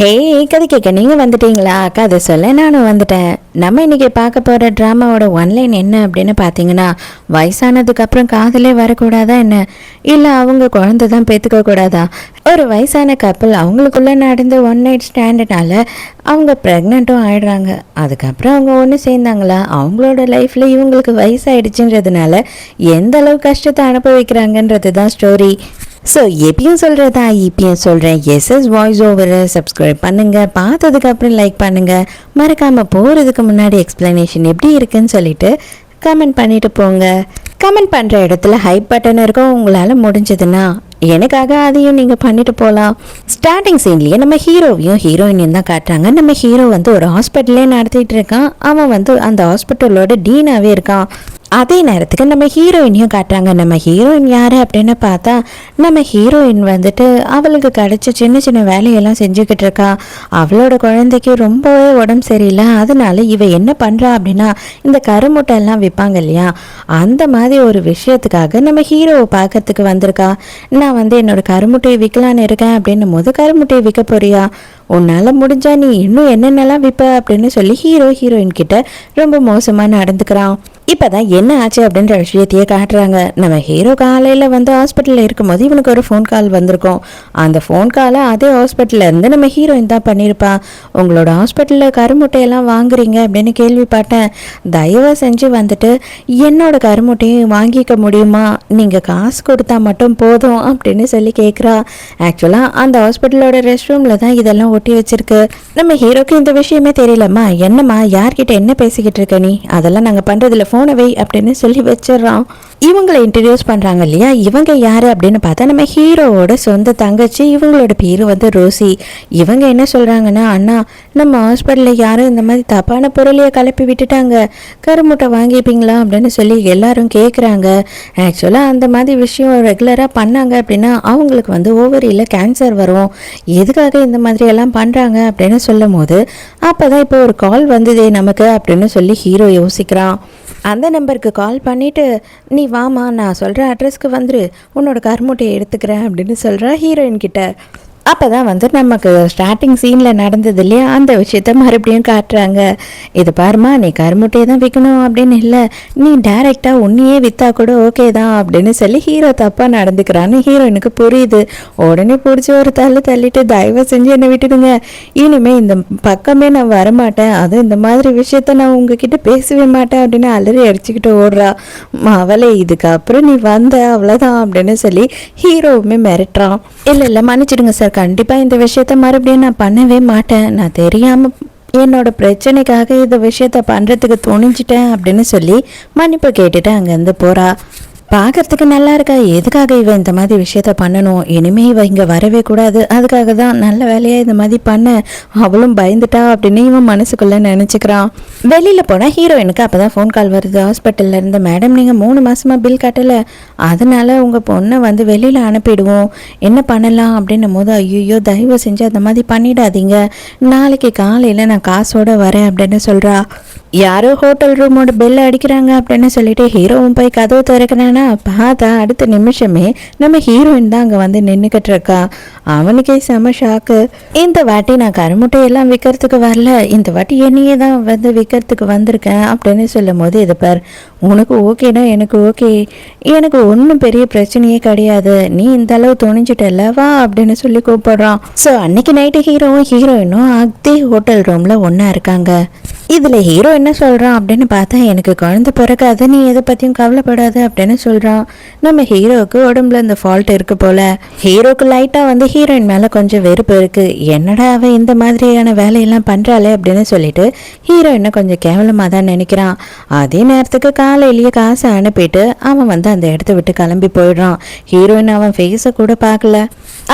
ஹே, கதை கேட்க நீங்கள் வந்துட்டீங்களா? கதை சொல்ல நானும் வந்துட்டேன். நம்ம இன்னைக்கு பார்க்க போகிற ட்ராமாவோட ஒன்லைன் என்ன அப்படின்னு பார்த்தீங்கன்னா, வயசானதுக்கப்புறம் காதலே வரக்கூடாதா என்ன, இல்லை அவங்க குழந்தை தான் பெற்றுக்க கூடாதா? ஒரு வயசான கப்பல் அவங்களுக்குள்ளே நடந்த ஒன் நைட் ஸ்டாண்டுனால அவங்க ப்ரெக்னெண்ட்டும் ஆயிடுறாங்க. அதுக்கப்புறம் அவங்க ஒன்று சேர்ந்தாங்களா, அவங்களோட லைஃப்பில் இவங்களுக்கு வயசாயிடுச்சுன்றதுனால எந்த அளவு கஷ்டத்தை அனுபவிக்கிறாங்கன்றது தான் ஸ்டோரி. ஸோ எப்பயும் சொல்கிறதா இப்பயும் சொல்கிறேன், எஸ்எஸ் வாய்ஸ் ஓவரை சப்ஸ்கிரைப் பண்ணுங்கள், பார்த்ததுக்கப்புறம் லைக் பண்ணுங்கள், மறக்காமல் போகிறதுக்கு முன்னாடி எக்ஸ்ப்ளனேஷன் எப்படி இருக்குன்னு சொல்லிட்டு கமெண்ட் பண்ணிவிட்டு போங்க. கமெண்ட் பண்ணுற இடத்துல ஹைப் பட்டன் இருக்கும், உங்களால் முடிஞ்சதுன்னா எனக்காக அதையும் நீங்கள் பண்ணிட்டு போகலாம். ஸ்டார்டிங் சீன்லேயே நம்ம ஹீரோவையும் ஹீரோயினையும் தான் காட்டுறாங்க. நம்ம ஹீரோ வந்து ஒரு ஹாஸ்பிட்டலே நடத்திட்டு இருக்கான். அவன் வந்து அந்த ஹாஸ்பிட்டலோட டீனாகவே இருக்கான். அதே நேரத்துக்கு நம்ம ஹீரோயினையும் காட்டுறாங்க. நம்ம ஹீரோயின் யார் அப்படின்னு பார்த்தா, நம்ம ஹீரோயின் வந்துட்டு அவளுக்கு கிடைச்ச சின்ன சின்ன வேலையெல்லாம் செஞ்சுக்கிட்டு இருக்கா. அவளோட குழந்தைக்கு ரொம்பவே உடம்பு சரியில்லை. அதனால இவ என்ன பண்ணுறா அப்படின்னா, இந்த கருமுட்டை எல்லாம் விற்பாங்க இல்லையா, அந்த மாதிரி ஒரு விஷயத்துக்காக நம்ம ஹீரோவை பார்க்கறதுக்கு வந்திருக்கா. நான் வந்து என்னோட கருமுட்டையை விற்கலான்னு இருக்கேன் அப்படின்னும் போது, கருமுட்டையை விற்க போறியா, உன்னால் முடிஞ்சா நீ இன்னும் என்னென்னலாம் விற்ப அப்படின்னு சொல்லி ஹீரோயின் கிட்ட ரொம்ப மோசமாக நடந்துக்கிறான். இப்போதான் என்ன ஆச்சு அப்படின்ற விஷயத்தையே காட்டுறாங்க. நம்ம ஹீரோ காலையில் வந்து ஹாஸ்பிட்டலில் இருக்கும்போது இவனுக்கு ஒரு ஃபோன் கால் வந்திருக்கும். அந்த ஃபோன் காலை அதே ஹாஸ்பிட்டலில் இருந்து நம்ம ஹீரோயின் தான் பண்ணியிருப்பா. உங்களோட ஹாஸ்பிட்டலில் கருமுட்டையெல்லாம் வாங்குறீங்க அப்படின்னு கேள்விப்பட்டேன். தயவு செஞ்சு வந்துட்டு என்னோட கருமுட்டையை வாங்கிக்க முடியுமா, நீங்கள் காசு கொடுத்தா மட்டும் போதும் அப்படின்னு சொல்லி கேட்குறா. ஆக்சுவலாக அந்த ஹாஸ்பிட்டலோட ரெஸ்ட் ரூமில் தான் இதெல்லாம் ஒட்டி வச்சிருக்கு. நம்ம ஹீரோக்கு இந்த விஷயமே தெரியலம்மா. என்னம்மா, யார்கிட்ட என்ன பேசிக்கிட்டு இருக்க நீ, அதெல்லாம் நாங்கள் பண்ணுறதில்ல, ஃபோனவை அப்படின்னு சொல்லி வச்சிடறான். இவங்களை இன்ட்ரடியூஸ் பண்ணுறாங்க இல்லையா, இவங்க யார் அப்படின்னு பார்த்தா நம்ம ஹீரோவோட சொந்த தங்கச்சி. இவங்களோட பேர் வந்து ரோசி. இவங்க என்ன சொல்கிறாங்கன்னா, அண்ணா நம்ம ஹாஸ்பிட்டலில் யாரும் இந்த மாதிரி தப்பான பொருளையை கலப்பி விட்டுட்டாங்க, கருமுட்டை வாங்கிப்பீங்களா அப்படின்னு சொல்லி எல்லாரும் கேட்குறாங்க. ஆக்சுவலாக அந்த மாதிரி விஷயம் ரெகுலராக பண்ணாங்க அப்படின்னா அவங்களுக்கு வந்து ஓவரியில் கேன்சர் வரும். எதுக்காக இந்த மாதிரி எல்லாம் பண்ணுறாங்க அப்படின்னு சொல்லும் போது, அப்போ தான் இப்போ ஒரு கால் வந்ததே நமக்கு அப்படின்னு சொல்லி ஹீரோ யோசிக்கிறான். அந்த நம்பருக்கு கால் பண்ணிவிட்டு, நீ வாமா, நான் சொல்கிற அட்ரஸ்க்கு வந்துரு, உன்னோட கருமுட்டையை எடுத்துக்கிறேன் அப்படின்னு சொல்கிறா ஹீரோயின் கிட்ட. அப்போ தான் வந்து நமக்கு ஸ்டார்டிங் சீனில் நடந்தது இல்லையா, அந்த விஷயத்த மறுபடியும் காட்டுறாங்க. இது பாருமா, நீ கருமுட்டையை தான் விற்கணும் அப்படின்னு இல்லை, நீ டைரெக்டாக உன்னையே விற்றா கூட ஓகே தான் அப்படின்னு சொல்லி ஹீரோ தப்பாக நடந்துக்கிறான்னு ஹீரோயினுக்கு புரியுது. உடனே பிடிச்சி ஒரு தள்ளிட்டு, தயவு செஞ்சு என்னை விட்டுடுங்க, இனிமேல் இந்த பக்கமே நான் வரமாட்டேன், அதுவும் இந்த மாதிரி விஷயத்த நான் உங்ககிட்ட பேசவே மாட்டேன் அப்படின்னு அலறி அடிச்சுக்கிட்டு ஓடுறா. அவளே இதுக்கப்புறம் நீ வந்த அவ்வளோதான் அப்படின்னு சொல்லி ஹீரோவுமே மிரட்டுறான். இல்லை மன்னிச்சிடுங்க சார், கண்டிப்பாக இந்த விஷயத்த மறுபடியும் நான் பண்ணவே மாட்டேன், நான் தெரியாமல் என்னோட பிரச்சனைக்காக இந்த விஷயத்த பண்ணுறதுக்கு துணிஞ்சிட்டேன் அப்படின்னு சொல்லி மன்னிப்பு கேட்டுட்டு அங்கேருந்து போகிறா. பார்க்கறதுக்கு நல்லா இருக்கா, எதுக்காக இவன் இந்த மாதிரி விஷயத்த பண்ணணும், இனிமேல் இவன் இங்கே வரவே கூடாது, அதுக்காக தான் நல்ல வேலையாக இந்த மாதிரி பண்ண, அவளும் பயந்துட்டா அப்படின்னு இவன் மனசுக்குள்ளே நினச்சிக்கிறான். வெளியில் போனால் ஹீரோயினுக்கு அப்போ தான் ஃபோன் கால் வருது ஹாஸ்பிட்டலில் இருந்து. மேடம், நீங்கள் 3 மாதமாக பில் கட்டலை, அதனால் உங்கள் பொண்ணை வந்து வெளியில் அனுப்பிடுவோம், என்ன பண்ணலாம் அப்படின்னும் போது, ஐயோ தயவு செஞ்சு அந்த மாதிரி பண்ணிடாதீங்க, நாளைக்கு காலையில் நான் காசோடு வரேன் அப்படின்னு சொல்கிறா. யாரோ ஹோட்டல் ரூமோட பெல் அடிக்கிறாங்க அப்படின்னு சொல்லிட்டு ஹீரோவும் போய் கதவு திறக்கிறானா, பார்த்தா அடுத்த நிமிஷமே நம்ம ஹீரோயின் தான் அங்கே வந்து நின்றுக்கிட்டு இருக்கா. அவனுக்கே செம ஷாக்கு. இந்த வாட்டி நான் கருமுட்டையெல்லாம் விற்கிறதுக்கு வரல, இந்த வாட்டி என்னையே தான் வந்து விற்கிறதுக்கு வந்திருக்கேன் அப்படின்னு சொல்லும் போது, இது பார், உனக்கு ஓகேனா எனக்கு ஓகே, எனக்கு ஒன்றும் பெரிய பிரச்சனையே கிடையாது, நீ இந்த அளவு துணிஞ்சிட்டல வா அப்படின்னு சொல்லி கூப்பிடுறான். ஸோ அன்னைக்கு நைட்டு ஹீரோவும் ஹீரோயினும் அதே ஹோட்டல் ரூமில் ஒன்றா இருக்காங்க. இதில் ஹீரோ என்ன சொல்கிறான் அப்படின்னு பார்த்தா, எனக்கு குழந்தை பிறக்காது, நீ எதை பற்றியும் கவலைப்படாது அப்படின்னு சொல்கிறான். நம்ம ஹீரோவுக்கு உடம்புல இந்த ஃபால்ட் இருக்குது போல். ஹீரோக்கு லைட்டாக வந்து ஹீரோயின் மேலே கொஞ்சம் வெறுப்பு இருக்குது. என்னடா அவன் இந்த மாதிரியான வேலையெல்லாம் பண்ணுறாளே அப்படின்னு சொல்லிட்டு ஹீரோயினை கொஞ்சம் கேவலமாக தான் நினைக்கிறான். அதே நேரத்துக்கு காலையிலேயே காசை அனுப்பிட்டு அவன் வந்து அந்த இடத்த விட்டு கிளம்பி போயிடுறான். ஹீரோயின் அவன் ஃபேஸை கூட பார்க்கல.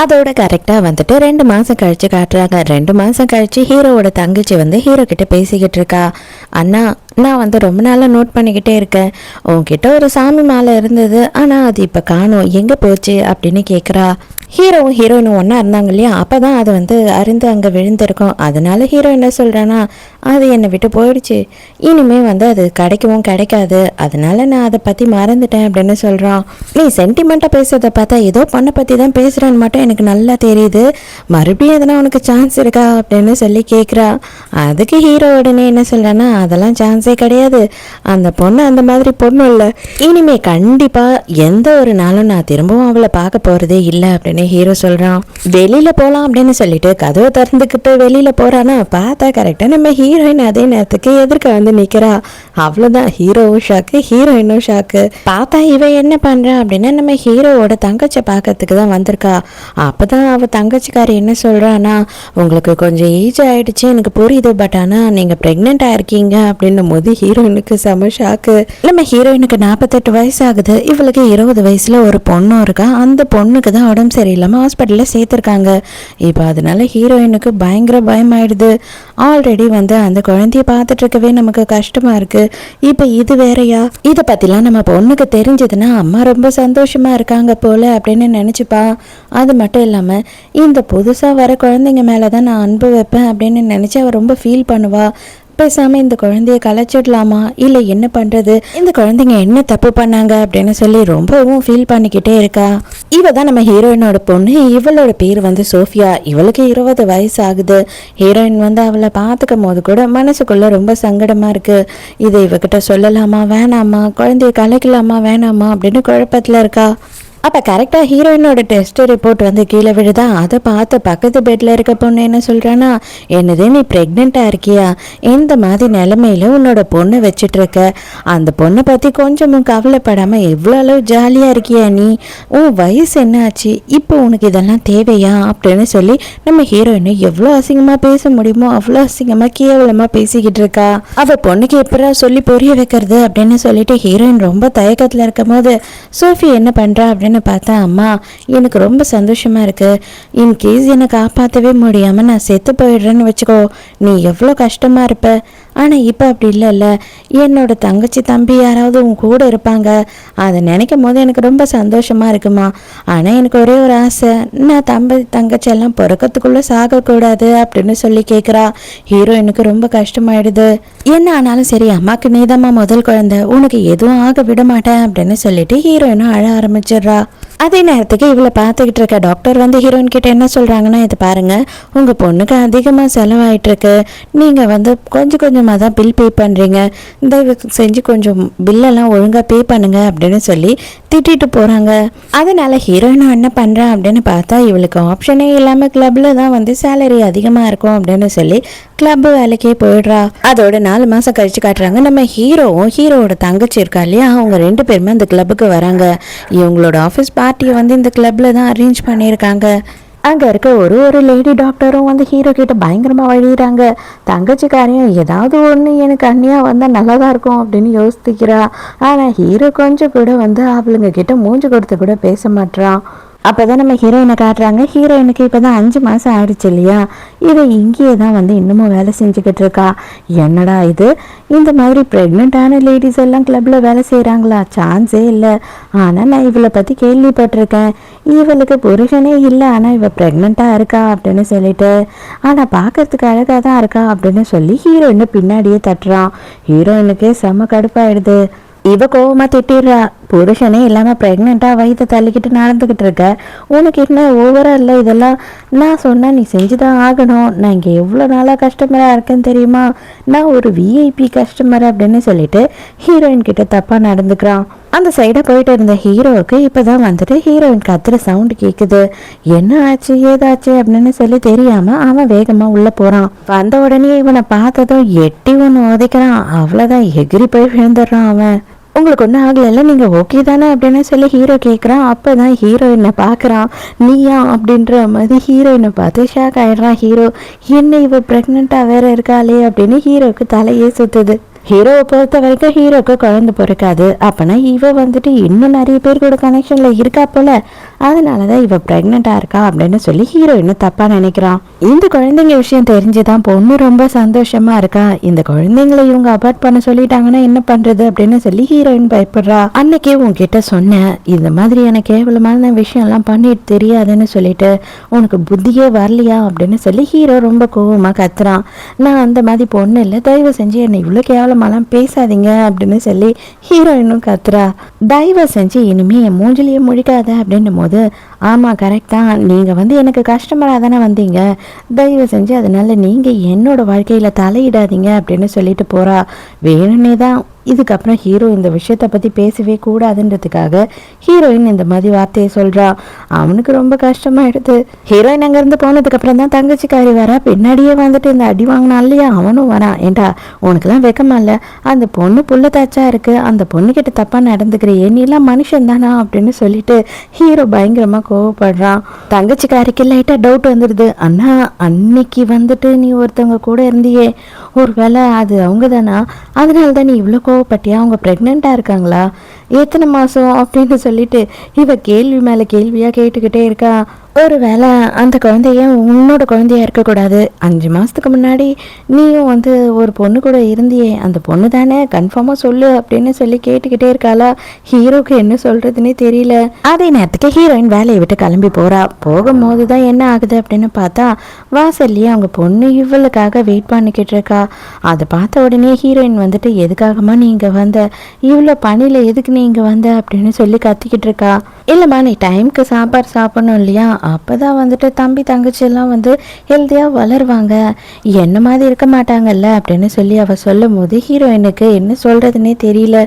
அதோட கரெக்டாக வந்துட்டு 2 மாதம் கழித்து காட்டுறாங்க. 2 மாதம் கழித்து ஹீரோவோட தங்கச்சி வந்து ஹீரோ கிட்ட பேசிக்கிட்டு இருக்கா. அண்ணா, நான் வந்து ரொம்ப நாளாக நோட் பண்ணிக்கிட்டே இருக்கேன். உன்கிட்ட ஒரு சாமி மாலை இருந்தது, ஆனால் அது இப்போ காணோம், எங்கே போச்சு அப்படின்னு கேட்குறா. ஹீரோவும் ஹீரோயினும் ஒன்றா இருந்தாங்க இல்லையா, அப்போ தான் அது வந்து அருந்து அங்கே விழுந்திருக்கும். அதனால ஹீரோ என்ன சொல்கிறான்னா, அது என்னை விட்டு போயிடுச்சு, இனிமேல் வந்து அது கிடைக்கவும் கிடைக்காது, அதனால நான் அதை பற்றி மறந்துட்டேன் அப்படின்னு சொல்கிறான். நீ சென்டிமெண்ட்டாக பேசுறதை பார்த்தா ஏதோ பொண்ணை பற்றி தான் பேசுகிறேன்னு மட்டும் எனக்கு நல்லா தெரியுது, மறுபடியும் எதனா உனக்கு சான்ஸ் இருக்கா அப்படின்னு சொல்லி கேட்குறா. அதுக்கு ஹீரோ உடனே என்ன சொல்கிறான்னா, அதெல்லாம் சான்ஸே கிடையாது, அந்த பொண்ணு அந்த மாதிரி பொண்ணு இல்லை, இனிமே கண்டிப்பாக எந்த ஒரு நாளும் நான் திரும்பவும் அவளை பார்க்க போகிறதே இல்லை அப்படின்னு ஹீரோ சொல்றான். வெளியில போலாம் அப்படின்னு சொல்லிட்டு கதவை திறந்துக்கிட்டு வெளியில போறானா, பார்த்தா கரெக்டா நம்ம ஹீரோயின் அதே நேரத்துக்கு எதிர்க்க வந்து நிக்கிறா. அவ்வளவுதான், ஹீரோவும் ஷாக்கு, ஹீரோயினும் ஷாக்கு. பார்த்தா இவ என்ன பண்றா அப்படின்னா, நம்ம ஹீரோவோட தங்கச்சியை பார்க்கறதுக்கு தான் வந்திருக்கா. அப்பதான் அவ தங்கச்சிக்காரி என்ன சொல்றானா, உங்களுக்கு கொஞ்சம் ஏஜ் ஆயிடுச்சு எனக்கு புரியுது, பட் ஆனா நீங்க பிரெக்னென்ட் ஆயிருக்கீங்க அப்படின்னும் போது ஹீரோயினுக்கு செம ஷாக்கு. நம்ம ஹீரோயினுக்கு 48 வயசு ஆகுது, இவளுக்கு 20 வயசுல ஒரு பொண்ணும் இருக்கா. அந்த பொண்ணுக்கு தான் உடம்பு சரியில்லாமல் ஹாஸ்பிட்டலில் சேர்த்துருக்காங்க. இப்போ அதனால ஹீரோயினுக்கு பயங்கர பயமாயிடுது. ஆல்ரெடி வந்து அந்த குழந்தைய பார்த்துட்டு இருக்கவே நமக்கு கஷ்டமா இருக்கு, இப்போ இது வேறையா? இதை பற்றிலாம் நம்ம பொண்ணுக்கு தெரிஞ்சதுன்னா அம்மா ரொம்ப சந்தோஷமா இருக்காங்க போல அப்படின்னு நினச்சிப்பா. அது மட்டும் இல்லாமல் இந்த புதுசாக வர குழந்தைங்க மேலே தான் நான் அன்பு வைப்பேன் அப்படின்னு நினச்சி அவள் ரொம்ப ஃபீல் பண்ணுவா. பேசாம இந்த குழந்தைய கலைச்சிடலாமா, இல்லை என்ன பண்றது, இந்த குழந்தைங்க என்ன தப்பு பண்ணாங்க அப்படின்னு சொல்லி ரொம்பவும் ஃபீல் பண்ணிக்கிட்டே இருக்கா. இவ தான் நம்ம ஹீரோயினோட பொண்ணு. இவளோட பேர் வந்து சோஃபியா. இவளுக்கு 20 வயசு ஆகுது. ஹீரோயின் வந்து அவளை பார்த்துக்கும் போது கூட மனசுக்குள்ள ரொம்ப சங்கடமா இருக்கு. இதை இவகிட்ட சொல்லலாமா வேணாமா, குழந்தைய கலைக்கலாமா வேணாமா அப்படின்னு குழப்பத்துல இருக்கா. அப்போ கரெக்டாக ஹீரோயினோட டெஸ்ட் ரிப்போர்ட் வந்து கீழே விழுதா. அதை பார்த்து பக்கத்து பெட்டில் இருக்க பொண்ணு என்ன சொல்கிறான்னா, என்னது நீ ப்ரெக்னெண்ட்டாக இருக்கியா, இந்த மாதிரி நிலமையில உன்னோட பொண்ணை வச்சிட்ருக்க, அந்த பொண்ணை பற்றி கொஞ்சமும் கவலைப்படாமல் எவ்வளோ அளவு ஜாலியாக இருக்கியா நீ, உன் வயசு என்ன ஆச்சு, இப்போ உனக்கு இதெல்லாம் தேவையா அப்படின்னு சொல்லி நம்ம ஹீரோயினை எவ்வளோ அசிங்கமாக பேச முடியுமோ அவ்வளோ அசிங்கமாக கேவலமாக பேசிக்கிட்டு இருக்கா. அவள் பொண்ணுக்கு எப்படா சொல்லி புரிய வைக்கிறது அப்படின்னு சொல்லிட்டு ஹீரோயின் ரொம்ப தயக்கத்தில் இருக்கும் போது சோஃபி என்ன பண்ணுறா அப்படின்னு பார்த்தா, அம்மா எனக்கு ரொம்ப சந்தோஷமா இருக்கு, இன்கேஸ் என்னை காப்பாற்றவே முடியாமல் நான் செத்து போயிடுறேன்னு வச்சுக்கோ, நீ எவ்வளோ கஷ்டமா இருப்ப, ஆனால் இப்போ அப்படி இல்லைல்ல, என்னோட தங்கச்சி தம்பி யாராவது உன் கூட இருப்பாங்க, அதை நினைக்கும் போது எனக்கு ரொம்ப சந்தோஷமா இருக்குமா. ஆனால் எனக்கு ஒரே ஒரு ஆசை, நான் தங்கச்சி எல்லாம் பிறக்கத்துக்குள்ளே சாகக்கூடாது அப்படின்னு சொல்லி கேட்குறா. ஹீரோயினுக்கு ரொம்ப கஷ்டமாயிடுது. என்ன ஆனாலும் சரி, அம்மாக்கு நீதாம்மா முதல் குழந்தை, உனக்கு எதுவும் ஆக விட மாட்டேன் அப்படின்னு சொல்லிட்டு ஹீரோயினும் அழ ஆரம்பிச்சிடுறா. அதே நேரத்துக்கு இவளை பார்த்துக்கிட்டு இருக்க டாக்டர் வந்து ஹீரோயின் கிட்ட என்ன சொல்கிறாங்கன்னா, இது பாருங்க, உங்கள் பொண்ணுக்கு அதிகமாக செலவாயிட்ருக்கு, நீங்கள் வந்து கொஞ்சம் கொஞ்சமாக தான் பில் பே பண்ணுறீங்க, தயவு செஞ்சு கொஞ்சம் பில்லெல்லாம் ஒழுங்காக பே பண்ணுங்க அப்படின்னு சொல்லி திட்டிட்டு போகிறாங்க. அதனால ஹீரோயினும் என்ன பண்ணுறா அப்படின்னு பார்த்தா, இவளுக்கு ஆப்ஷனே இல்லாமல் கிளப்பில் தான் வந்து சேலரி அதிகமாக இருக்கும் அப்படின்னு சொல்லி கிளப் வேலைக்கே போயிடுறா. அதோட 4 மாதம் கழிச்சு காட்டுறாங்க, நம்ம ஹீரோவும் ஹீரோவோட தங்கச்சி இருக்கா இல்லையா, அவங்க 2 பேருமே அந்த கிளப்புக்கு வராங்க. இவங்களோட ஆஃபீஸ் பார்ட்டியை வந்து இந்த கிளப்பில் தான் அரேஞ்ச் பண்ணியிருக்காங்க. அங்கே இருக்க ஒரு லேடி டாக்டரும் வந்து ஹீரோ கிட்ட பயங்கரமாக வழிகிறாங்க. தங்கச்சிக்காரையும் ஏதாவது ஒன்று எனக்கு அண்ணியாக வந்தால் நல்லா தான் இருக்கும் அப்படின்னு யோசிக்கிறா. ஆனால் ஹீரோ கொஞ்சம் கூட வந்து அவளுங்க கிட்ட மூஞ்சி கொடுத்து கூட பேச மாட்டான். அப்போ தான் நம்ம ஹீரோயினை காட்டுறாங்க. ஹீரோயினுக்கு இப்போ தான் 5 மாதம் ஆயிடுச்சு இல்லையா, இதை இங்கேயே தான் வந்து இன்னமும் வேலை செஞ்சுக்கிட்டு இருக்கா. என்னடா இது, இந்த மாதிரி ப்ரெக்னெண்ட்டான லேடிஸ் எல்லாம் கிளப்பில் வேலை செய்கிறாங்களா, சான்ஸே இல்லை. ஆனால் நான் இவளை பற்றி கேள்விப்பட்டிருக்கேன், இவளுக்கு புருஷனே இல்லை, ஆனால் இவள் ப்ரெக்னெண்ட்டாக இருக்கா அப்படின்னு சொல்லிட்டு, ஆனால் பார்க்கறதுக்கு அழகாக தான் இருக்கா அப்படின்னு சொல்லி ஹீரோயினை பின்னாடியே தட்டுறான். ஹீரோயினுக்கே செம்ம கடுப்பாயிடுது. இவ கோவமாக திட்டிடுறா, புருஷனே இல்லாமல் ப்ரெக்னெண்ட்டாக வயிற்று தள்ளிக்கிட்டு நடந்துக்கிட்டு இருக்க, உனக்கு என்ன ஓவராக இல்லை இதெல்லாம், நான் சொன்னால் நீ செஞ்சு தான் ஆகணும், நான் இங்கே எவ்வளோ நாளாக கஸ்டமராக இருக்கேன்னு தெரியுமா, நான் ஒரு விஐபி கஸ்டமர் அப்படின்னு சொல்லிட்டு ஹீரோயின் கிட்ட தப்பாக நடந்துக்கிறான். அந்த சைடாக போயிட்டு இருந்த ஹீரோவுக்கு இப்போ தான் வந்துட்டு ஹீரோயின் கத்துற சவுண்டு கேட்குது. என்ன ஆச்சு ஏதாச்சு அப்படின்னு சொல்லி தெரியாமல் அவன் வேகமாக உள்ளே போகிறான். வந்த உடனே இவனை பார்த்ததும் எட்டி ஒன்று உதைக்கிறான். அவ்வளோதான், எகிரி போய் விழுந்துடுறான் அவன். உங்களுக்கு ஒன்றும் ஆகலைல்ல, நீங்கள் ஓகே தானே அப்படின்னு சொல்லி ஹீரோ கேட்குறான். அப்போ தான் ஹீரோயினை பார்க்குறான். நீயா அப்படின்ற மாதிரி ஹீரோயினை பார்த்து ஷாக் ஆகிடுறான் ஹீரோ. என்ன இவ ப்ரெக்னெண்ட்டாக வேற இருக்காளே அப்படின்னு ஹீரோவுக்கு தலையே சுற்றுது. ஹீரோவை பொறுத்த வரைக்கும் ஹீரோக்கு குழந்தை பிறக்காது, அப்போனா இவ வந்துட்டு இன்னும் நிறைய பேர் கூட கனெக்ஷனில் இருக்கா போல அதனாலதான் இவ பிரெக்னெண்டா இருக்கா அப்படின்னு சொல்லி ஹீரோயின் தப்பா நினைக்கிறான். இந்த குழந்தைங்க விஷயம் தெரிஞ்சுதான் பொண்ணு ரொம்ப சந்தோஷமா இருக்கா. இந்த குழந்தைங்களை இவங்க அபார்ட் பண்ண சொல்லிட்டாங்கன்னா என்ன பண்றது அப்படின்னு சொல்லி ஹீரோயின் பயப்படுறா. அன்னைக்கே உன்கிட்ட சொன்னேன், இந்த மாதிரியான கேவலமான விஷயம் எல்லாம் பண்ணிட்டு தெரியாதுன்னு சொல்லிட்டு உனக்கு புத்தியே வரலையா அப்படின்னு சொல்லி ஹீரோ ரொம்ப கோவமா கத்துறான். நான் அந்த மாதிரி பொண்ணு இல்லை, தயவு செஞ்சு என்னை இவ்வளோ கேவலமாலாம் பேசாதீங்க அப்படின்னு சொல்லி ஹீரோயினும் கத்துறா. தயவு செஞ்சு இனிமே என் மூஞ்சிலேயே முழிக்காத அப்படின்னும் போது, ஆமாம் கரெக்ட் தான், நீங்கள் எனக்கு கஸ்டமராக தானே வந்தீங்க, தயவு செஞ்சு அதனால நீங்கள் என்னோட வாழ்க்கையில் தலையிடாதீங்க அப்படின்னு சொல்லிட்டு போகிறா. வேணும்னே தான் இதுக்கப்புறம் ஹீரோ இந்த விஷயத்தை பற்றி பேசவே கூடாதுன்றதுக்காக ஹீரோயின் இந்த மாதிரி வார்த்தையை சொல்கிறா. அவனுக்கு ரொம்ப கஷ்டமாயிடுது. ஹீரோயின் அங்கேருந்து போனதுக்கப்புறம் தான் தங்கச்சிக்காரி வரா. பின்னாடியே வந்துட்டு இந்த அடி வாங்கினா இல்லையா அவனும் வரான். ஏண்டா உனக்குலாம் வெக்கமா இல்லை, அந்த பொண்ணு புள்ள தாச்சா இருக்கு, அந்த பொண்ணுக்கிட்ட தப்பாக நடந்துக்கிறியே, நீலாம் மனுஷன் தானா அப்படின்னு சொல்லிட்டு ஹீரோ பயங்கரமாக கோவப்படுறான். தங்கச்சிக்காரிக்கு லைட்டாக டவுட் வந்துடுது. அண்ணா அன்னைக்கு வந்துட்டு நீ ஒருத்தவங்க கூட இருந்தியே, ஒரு வேளை அது அவங்க தானா, அதனால தான் நீ இவ்வளோ கோவப்பட்டியா, அவங்க ப்ரெக்னெண்ட்டாக இருக்காங்களா, எத்தனை மாதம் அப்படின்னு சொல்லிட்டு இவ கேள்வி மேலே கேள்வியாக கேட்டுக்கிட்டே இருக்கா. ஒரு வேளை அந்த குழந்தைய உன்னோட குழந்தையா இருக்கக்கூடாது, 5 மாதத்துக்கு முன்னாடி நீயும் ஒரு பொண்ணு கூட இருந்தியே, அந்த பொண்ணு தானே, கன்ஃபார்மாக சொல்லு அப்படின்னு சொல்லி கேட்டுக்கிட்டே இருக்காளா. ஹீரோக்கு என்ன சொல்கிறதுனே தெரியல. அதே நேரத்துக்கு ஹீரோயின் வேலையை விட்டு கிளம்பி போகிறா. போகும்போது தான் என்ன ஆகுது அப்படின்னு பார்த்தா, வாசல்லையே அவங்க பொண்ணு இவளுக்காக வெயிட் பண்ணிக்கிட்டு இருக்கா. அதை பார்த்த உடனே ஹீரோயின் எதுக்காகமா நீங்கள் வந்த, இவ்வளோ பணியில் எதுக்கு நீங்கள் வந்த அப்படின்னு சொல்லி கத்திக்கிட்டு இருக்கா. இல்லைம்மா நீ டைமுக்கு சாப்பாடு சாப்பிடணும் இல்லையா, அப்போதான் தம்பி தங்கச்சி எல்லாம் ஹெல்த்தியாக வளருவாங்க, என்ன மாதிரி இருக்க மாட்டாங்கல்ல அப்படின்னு சொல்லி அவள் சொல்லும் போது ஹீரோயினுக்கு என்ன சொல்கிறதுனே தெரியல.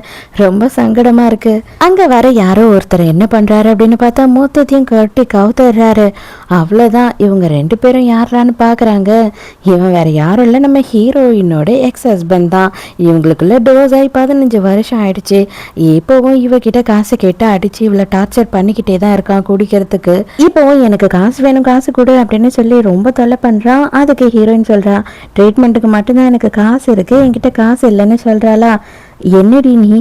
ரொம்ப சங்கடமாக இருக்குது. அங்கே வர யாரோ ஒருத்தர் என்ன பண்ணுறாரு அப்படின்னு பார்த்தா மூத்தத்தையும் கட்டி கவுத்துறாரு. அவ்வளோதான், இவங்க 2 பேரும் யாரான்னு பார்க்குறாங்க. இவன் வேற யாரும் இல்லை, நம்ம ஹீரோயினோட எக்ஸ் ஹஸ்பண்ட் தான். இவங்களுக்குள்ள டிவோர்ஸ் ஆகி 15 வருஷம் ஆயிடுச்சு. இப்போவும் இவகிட்ட காசு கேட்டு அடிச்சு இவளை டார்ச்சர் பண்ணிக்கிட்டே தான் இருக்கான் குடிக்கிறதுக்கு. இப்போவும் எனக்கு காசு வேணும், காசு கொடு அப்படின்னு சொல்லி ரொம்ப தொல்லை பண்ணுறான். அதுக்கு ஹீரோயின் சொல்கிறா, ட்ரீட்மெண்ட்டுக்கு மட்டும்தான் எனக்கு காசு இருக்குது, என்கிட்ட காசு இல்லைன்னு சொல்கிறாளா. என்னடி நீ,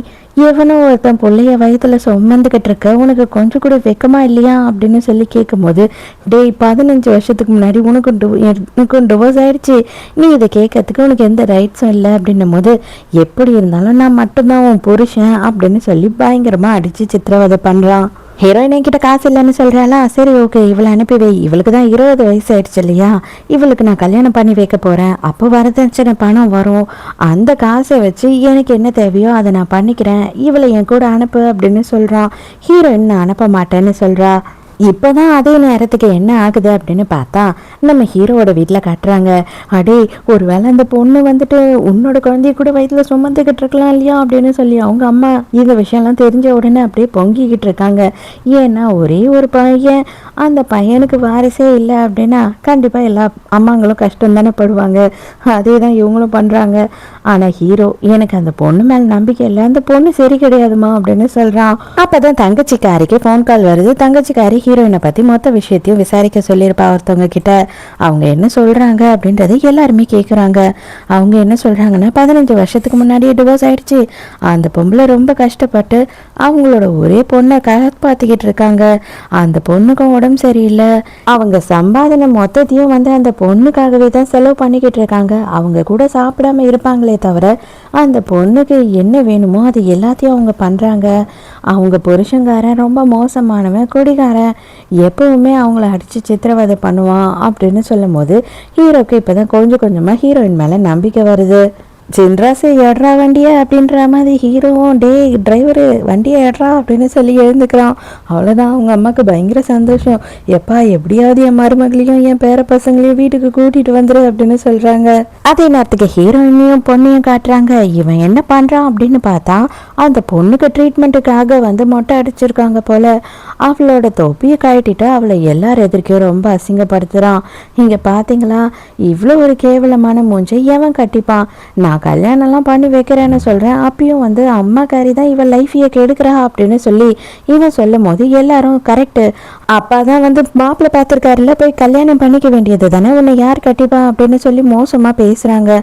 எவனோ ஒருத்தன் பிள்ளைய வயத்துல சுமந்துக்கிட்டு இருக்க, உனக்கு கொஞ்சம் கூட வெக்கமா இல்லையா அப்படின்னு சொல்லி கேட்கும்போது, டேய் 15 வருஷத்துக்கு முன்னாடி உனக்கும் டிவோர்ஸ் ஆயிடுச்சு, நீ இதை கேட்கறதுக்கு உனக்கு எந்த ரைட்ஸும் இல்லை அப்படின்னும் போது, எப்படி இருந்தாலும் நான் மட்டும்தான் உன் புருஷன் அப்படின்னு சொல்லி பயங்கரமா அடிச்சு சித்திரவதை பண்றான். ஹீரோயின் கிட்ட காசு இல்லைன்னு சொல்கிறாளா. சரி ஓகே, இவளை அனுப்பி வை, இவளுக்கு தான் 20 வயசு ஆயிடுச்சு இல்லையா, இவளுக்கு நான் கல்யாணம் பண்ணி வைக்க போகிறேன், அப்போ வரதட்சணை பணம் வரும், அந்த காசை வச்சு எனக்கு என்ன தேவையோ அதை நான் பண்ணிக்கிறேன், இவளை என் கூட அனுப்பு அப்படின்னு சொல்கிறான். ஹீரோயின் நான் அனுப்ப மாட்டேன்னு சொல்கிறா. இப்போதான் அதே நேரத்துக்கு என்ன ஆகுது அப்படின்னு பார்த்தா, நம்ம ஹீரோவோட வீட்டில் கட்டுறாங்க. அடே ஒரு வேளை அந்த பொண்ணு உன்னோட குழந்தைய கூட வயிற்றில் சுமந்துக்கிட்டு இருக்கலாம் இல்லையா அப்படின்னு சொல்லி அவங்க அம்மா இந்த விஷயம்லாம் தெரிஞ்ச உடனே அப்படியே பொங்கிக்கிட்டு இருக்காங்க. ஏன்னா ஒரே ஒரு பையன், அந்த பையனுக்கு வாரிசே இல்லை அப்படின்னா கண்டிப்பாக எல்லா அம்மாங்களும் கஷ்டம் தானே படுவாங்க. அதே தான் இவங்களும் பண்ணுறாங்க. ஆனால் ஹீரோ, எனக்கு அந்த பொண்ணு மேலே நம்பிக்கை இல்லை, அந்த பொண்ணு சரி கிடையாதுமா அப்படின்னு சொல்கிறான். அப்போ தான் தங்கச்சிக்காரிக்கு ஃபோன் கால் வருது. தங்கச்சிக்காரி ஹீரோயினை பற்றி மொத்த விஷயத்தையும் விசாரிக்க சொல்லியிருப்பா ஒருத்தவங்க கிட்ட. அவங்க என்ன சொல்கிறாங்க அப்படின்றது எல்லாருமே கேட்குறாங்க. அவங்க என்ன சொல்கிறாங்கன்னா, 15 வருஷத்துக்கு முன்னாடியே டிவோர்ஸ் ஆயிடுச்சு, அந்த பொம்பளை ரொம்ப கஷ்டப்பட்டு அவங்களோட ஒரே பொண்ணை காப்பாற்றிக்கிட்டு இருக்காங்க, அந்த பொண்ணுக்கும் உடம்பு சரியில்லை, அவங்க சம்பாதனை மொத்தத்தையும் அந்த பொண்ணுக்காகவே தான் செலவு பண்ணிக்கிட்டு இருக்காங்க, அவங்க கூட சாப்பிடாம இருப்பாங்களே தவிர அந்த பொண்ணுக்கு என்ன வேணுமோ அது எல்லாத்தையும் அவங்க பண்ணுறாங்க, அவங்க புருஷங்காரன் ரொம்ப மோசமானவன், குடிகாரன், எப்பவுமே அவங்கள அடித்து சித்திரவதை பண்ணுவான் அப்படின்னு சொல்லும் போது ஹீரோக்கு இப்போ தான் கொஞ்சம் கொஞ்சமாக ஹீரோயின் மேலே நம்பிக்கை வருது. சின்ராசு எட்ரா வண்டியா அப்படின்ற மாதிரி ஹீரோவும், டே டிரைவரு வண்டியை எட்ரா அப்படின்னு சொல்லி எழுந்துக்கிறான். அவ்வளோதான், அவங்க அம்மாவுக்கு பயங்கர சந்தோஷம். எப்பா எப்படியாவது என் மருமகளையும் என் பேர பசங்களையும் வீட்டுக்கு கூட்டிகிட்டு வந்துரு அப்படின்னு சொல்கிறாங்க. அதே நேரத்துக்கு ஹீரோயினையும் பொண்ணையும் காட்டுறாங்க. இவன் என்ன பண்ணுறான் அப்படின்னு பார்த்தா, அந்த பொண்ணுக்கு ட்ரீட்மெண்ட்டுக்காக மொட்டை அடிச்சிருக்காங்க போல். அவளோட தொப்பியை கழட்டிட்டு அவளை எல்லாரும் எதிர்க்கையும் ரொம்ப அசிங்கப்படுத்துகிறான். இங்கே பார்த்தீங்களா, இவ்வளோ ஒரு கேவலமான மூஞ்சை எவன் கட்டிப்பான், நான் கல்யாணம்லாம் பண்ணி வைக்கிறேன்னு சொல்கிறேன், அப்பயும் வந்து அம்மாக்காரி தான் இவன் லைஃபையே கெடுக்கிறா அப்படின்னு சொல்லி இவன் சொல்லும் போது எல்லாரும் கரெக்டு, அப்பா தான் வந்து மாப்பிள்ளை பார்த்துருக்காருல, போய் கல்யாணம் பண்ணிக்க வேண்டியது தானே, உன்னை யார் கட்டிப்பா அப்படின்னு சொல்லி மோசமாக பேசுகிறாங்க.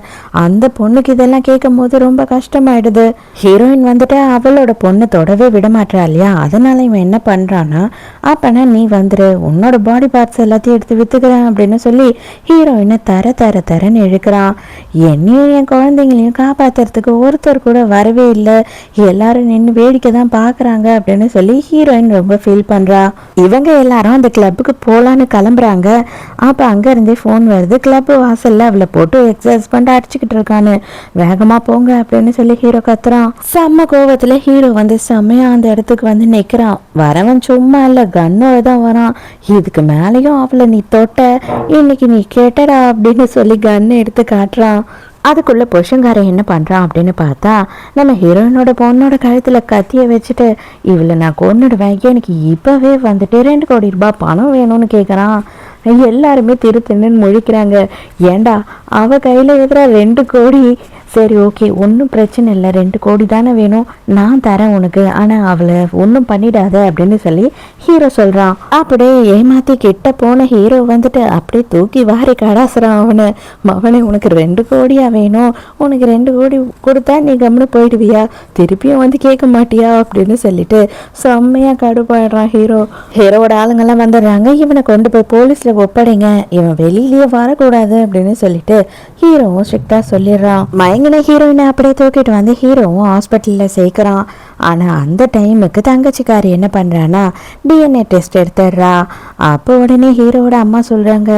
அந்த பொண்ணுக்கு இதெல்லாம் கேட்கும் போது ரொம்ப கஷ்டமாயிடுது. ஹீரோயின் வந்துட்டு அவளோட பொண்ணை தொடவே விட மாட்டா இல்லையா, அதனால இவன் என்ன பண்ணுறான்னா, அப்பனா நீ வந்துரு, உன்னோட பாடி பார்ட்ஸ் எல்லாத்தையும் எடுத்து வித்துக்கிறேன் அப்படின்னு சொல்லி ஹீரோயினை தரன்னு இழுக்கிறான். என்னையும் என் குழந்தைங்களையும் காப்பாத்துறதுக்கு ஒருத்தர் கூட வரவே இல்லை, எல்லாரும் நின்று வேடிக்கை தான் பார்க்குறாங்க அப்படின்னு சொல்லி ஹீரோயின் ரொம்ப ஃபீல் பண்ணுறா. இவங்க எல்லாரும் அந்த கிளப்புக்கு போகலான்னு கிளம்புறாங்க. அப்போ அங்கேருந்தே ஃபோன் வருது, கிளப்பு வாசலில் அவளை போட்டு எக்ஸசைஸ் பண்ணிட்டு அடிச்சுக்கிட்டு இருக்கான்னு. வேகமாக போங்க அப்படின்னு சொல்லி ஹீரோ கத்துறான். செம்ம கோவத்தில் ஹீரோ வந்து செம்மையாக அந்த இடத்துக்கு வந்து நிற்கிறான். வரவன் சும்மா இல்லை, கன்னோட தான் வரான். இதுக்கு மேலேயும் அவளை நீ தொட்ட, இன்னைக்கு நீ கேட்டடா அப்படின்னு சொல்லி கன்னை எடுத்து காட்டுறான். அதுக்குள்ளே புருஷங்காரன் என்ன பண்ணுறான் அப்படின்னு பார்த்தா, நம்ம ஹீரோயினோட பொண்ணோட கழுத்தில் கத்தியை வச்சுட்டு, இவளை நான் கொன்னுடுவேன், எனக்கு இப்போவே வந்துட்டு 2 கோடி ரூபாய் பணம் வேணும்னு கேட்குறான். எல்லாருமே திருன்னு முழிக்கிறாங்க. ஏண்டா அவ கையில் எதிராக 2 கோடி, சரி ஓகே ஒன்றும் பிரச்சனை இல்லை, 2 கோடி தானே வேணும், நான் தரேன் உனக்கு, ஆனால் அவளை ஒன்றும் பண்ணிடாத அப்படின்னு சொல்லி ஹீரோ சொல்கிறான். அப்படியே ஏமாற்றி கிட்ட போன ஹீரோ வந்துட்டு அப்படியே தூக்கி வாரி கடாசுறான் அவனை. மகனே உனக்கு 2 கோடியா வேணும், உனக்கு 2 கோடி கொடுத்தா நீ கம்முன்னு போயிடுவியா, திருப்பியும் வந்து கேட்க மாட்டியா அப்படின்னு சொல்லிட்டு செம்மையாக கடுப்பாயிடுறான் ஹீரோ. ஹீரோவோட ஆளுங்கெல்லாம் வந்துடுறாங்க, இவனை கொண்டு போய் போலீஸில் ஒப்படைங்க, இவன் வெளியிலேயே வரக்கூடாது அப்படின்னு சொல்லிட்டு ஹீரோவும் ஸ்ட்ரிக்டாக சொல்லிடுறான். மயங்கின ஹீரோயினை அப்படியே தூக்கிட்டு வந்து ஹீரோவும் ஹாஸ்பிட்டலில் சேர்க்குறான். ஆனால் அந்த டைமுக்கு தங்கச்சிக்காரி என்ன பண்ணுறான்னா டிஎன்ஏ டெஸ்ட் எடுத்துடுறா. அப்போ உடனே ஹீரோவோட அம்மா சொல்கிறாங்க,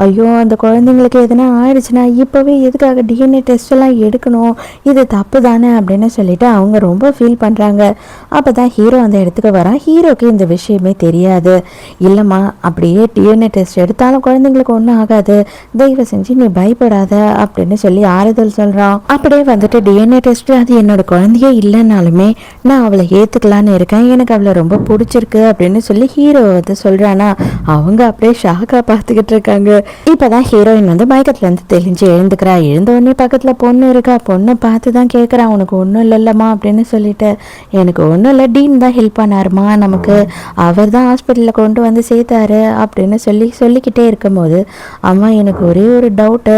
ஐயோ அந்த குழந்தைங்களுக்கு எதுனா ஆயிடுச்சுன்னா இப்போவே எதுக்காக டிஎன்ஏ டெஸ்ட் எல்லாம் எடுக்கணும், இது தப்பு தானே அப்படின்னு சொல்லிட்டு அவங்க ரொம்ப ஃபீல் பண்ணுறாங்க. அப்போ தான் ஹீரோ அந்த இடத்துக்கு வரான். ஹீரோக்கு இந்த விஷயமே தெரியாது. இல்லைம்மா அப்படியே டிஎன்ஏ டெஸ்ட் எடுத்தாலும் குழந்தைங்களுக்கு ஒன்றும் ஆகாது, தயவு செஞ்சு நீ பயப்படாத அப்படின்னு சொல்லி ஆறுதல் சொல்கிறான். அப்படியே வந்துட்டு டிஎன்ஏ டெஸ்ட் அது என்னோட குழந்தையே இல்லைனாலுமே நான் அவளை ஏற்றுக்கலான்னு இருக்கேன், எனக்கு அவளை ரொம்ப பிடிச்சிருக்கு அப்படின்னு சொல்லி ஹீரோ வந்து சொல்கிறானா. அவங்க அப்படியே ஷாக்காக பார்த்துக்கிட்டு இருக்காங்க. இப்போ தான் ஹீரோயின் வந்து மயக்கத்துலேருந்து தெளிஞ்சு எழுந்துக்கிறா. எழுந்தோடனே பக்கத்தில் பொண்ணு இருக்கா. பொண்ணை பார்த்து தான் கேட்குறான், உனக்கு ஒன்றும் இல்லைல்லம்மா அப்படின்னு சொல்லிட்டு. எனக்கு ஒன்றும் இல்லை, டீன் தான் ஹெல்ப் பண்ணாருமா நமக்கு, அவர் தான் ஹாஸ்பிட்டலில் கொண்டு வந்து சேர்த்தாரு அப்படின்னு சொல்லிக்கிட்டே இருக்கும்போது, அம்மா எனக்கு ஒரே ஒரு டவுட்டு,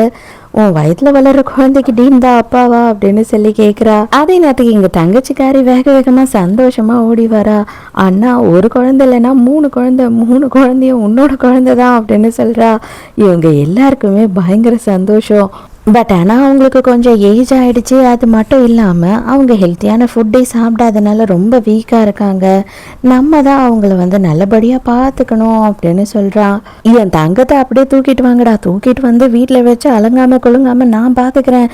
உன் வயதுல வளர்ற குழந்தைக்கு டீன் தான் அப்பாவா அப்படின்னு சொல்லி கேட்குறா. அதே நேரத்துக்கு எங்கள் தங்கச்சிக்காரி வேக வேகமாக சந்தோஷமாக ஓடி வரா. அண்ணா ஒரு குழந்தை இல்லைன்னா 3 குழந்தை, 3 குழந்தையும் உன்னோட குழந்தை தான் அப்படின்னு சொல்கிறா. இவங்க எல்லாருக்குமே பயங்கர சந்தோஷம். பட் ஆனால் அவங்களுக்கு கொஞ்சம் ஏஜ் ஆகிடுச்சு. அது மட்டும் இல்லாமல் அவங்க ஹெல்த்தியான ஃபுட்டே சாப்பிடாதனால ரொம்ப வீக்காக இருக்காங்க. நம்ம தான் அவங்கள வந்து நல்லபடியாக பார்த்துக்கணும் அப்படின்னு சொல்கிறான். என் தங்கத்தை அப்படியே தூக்கிட்டு வாங்கடா, தூக்கிட்டு வந்து வீட்டில் வச்சு அலங்காமல் கொழுங்காமல் நான் பார்த்துக்கிறேன்,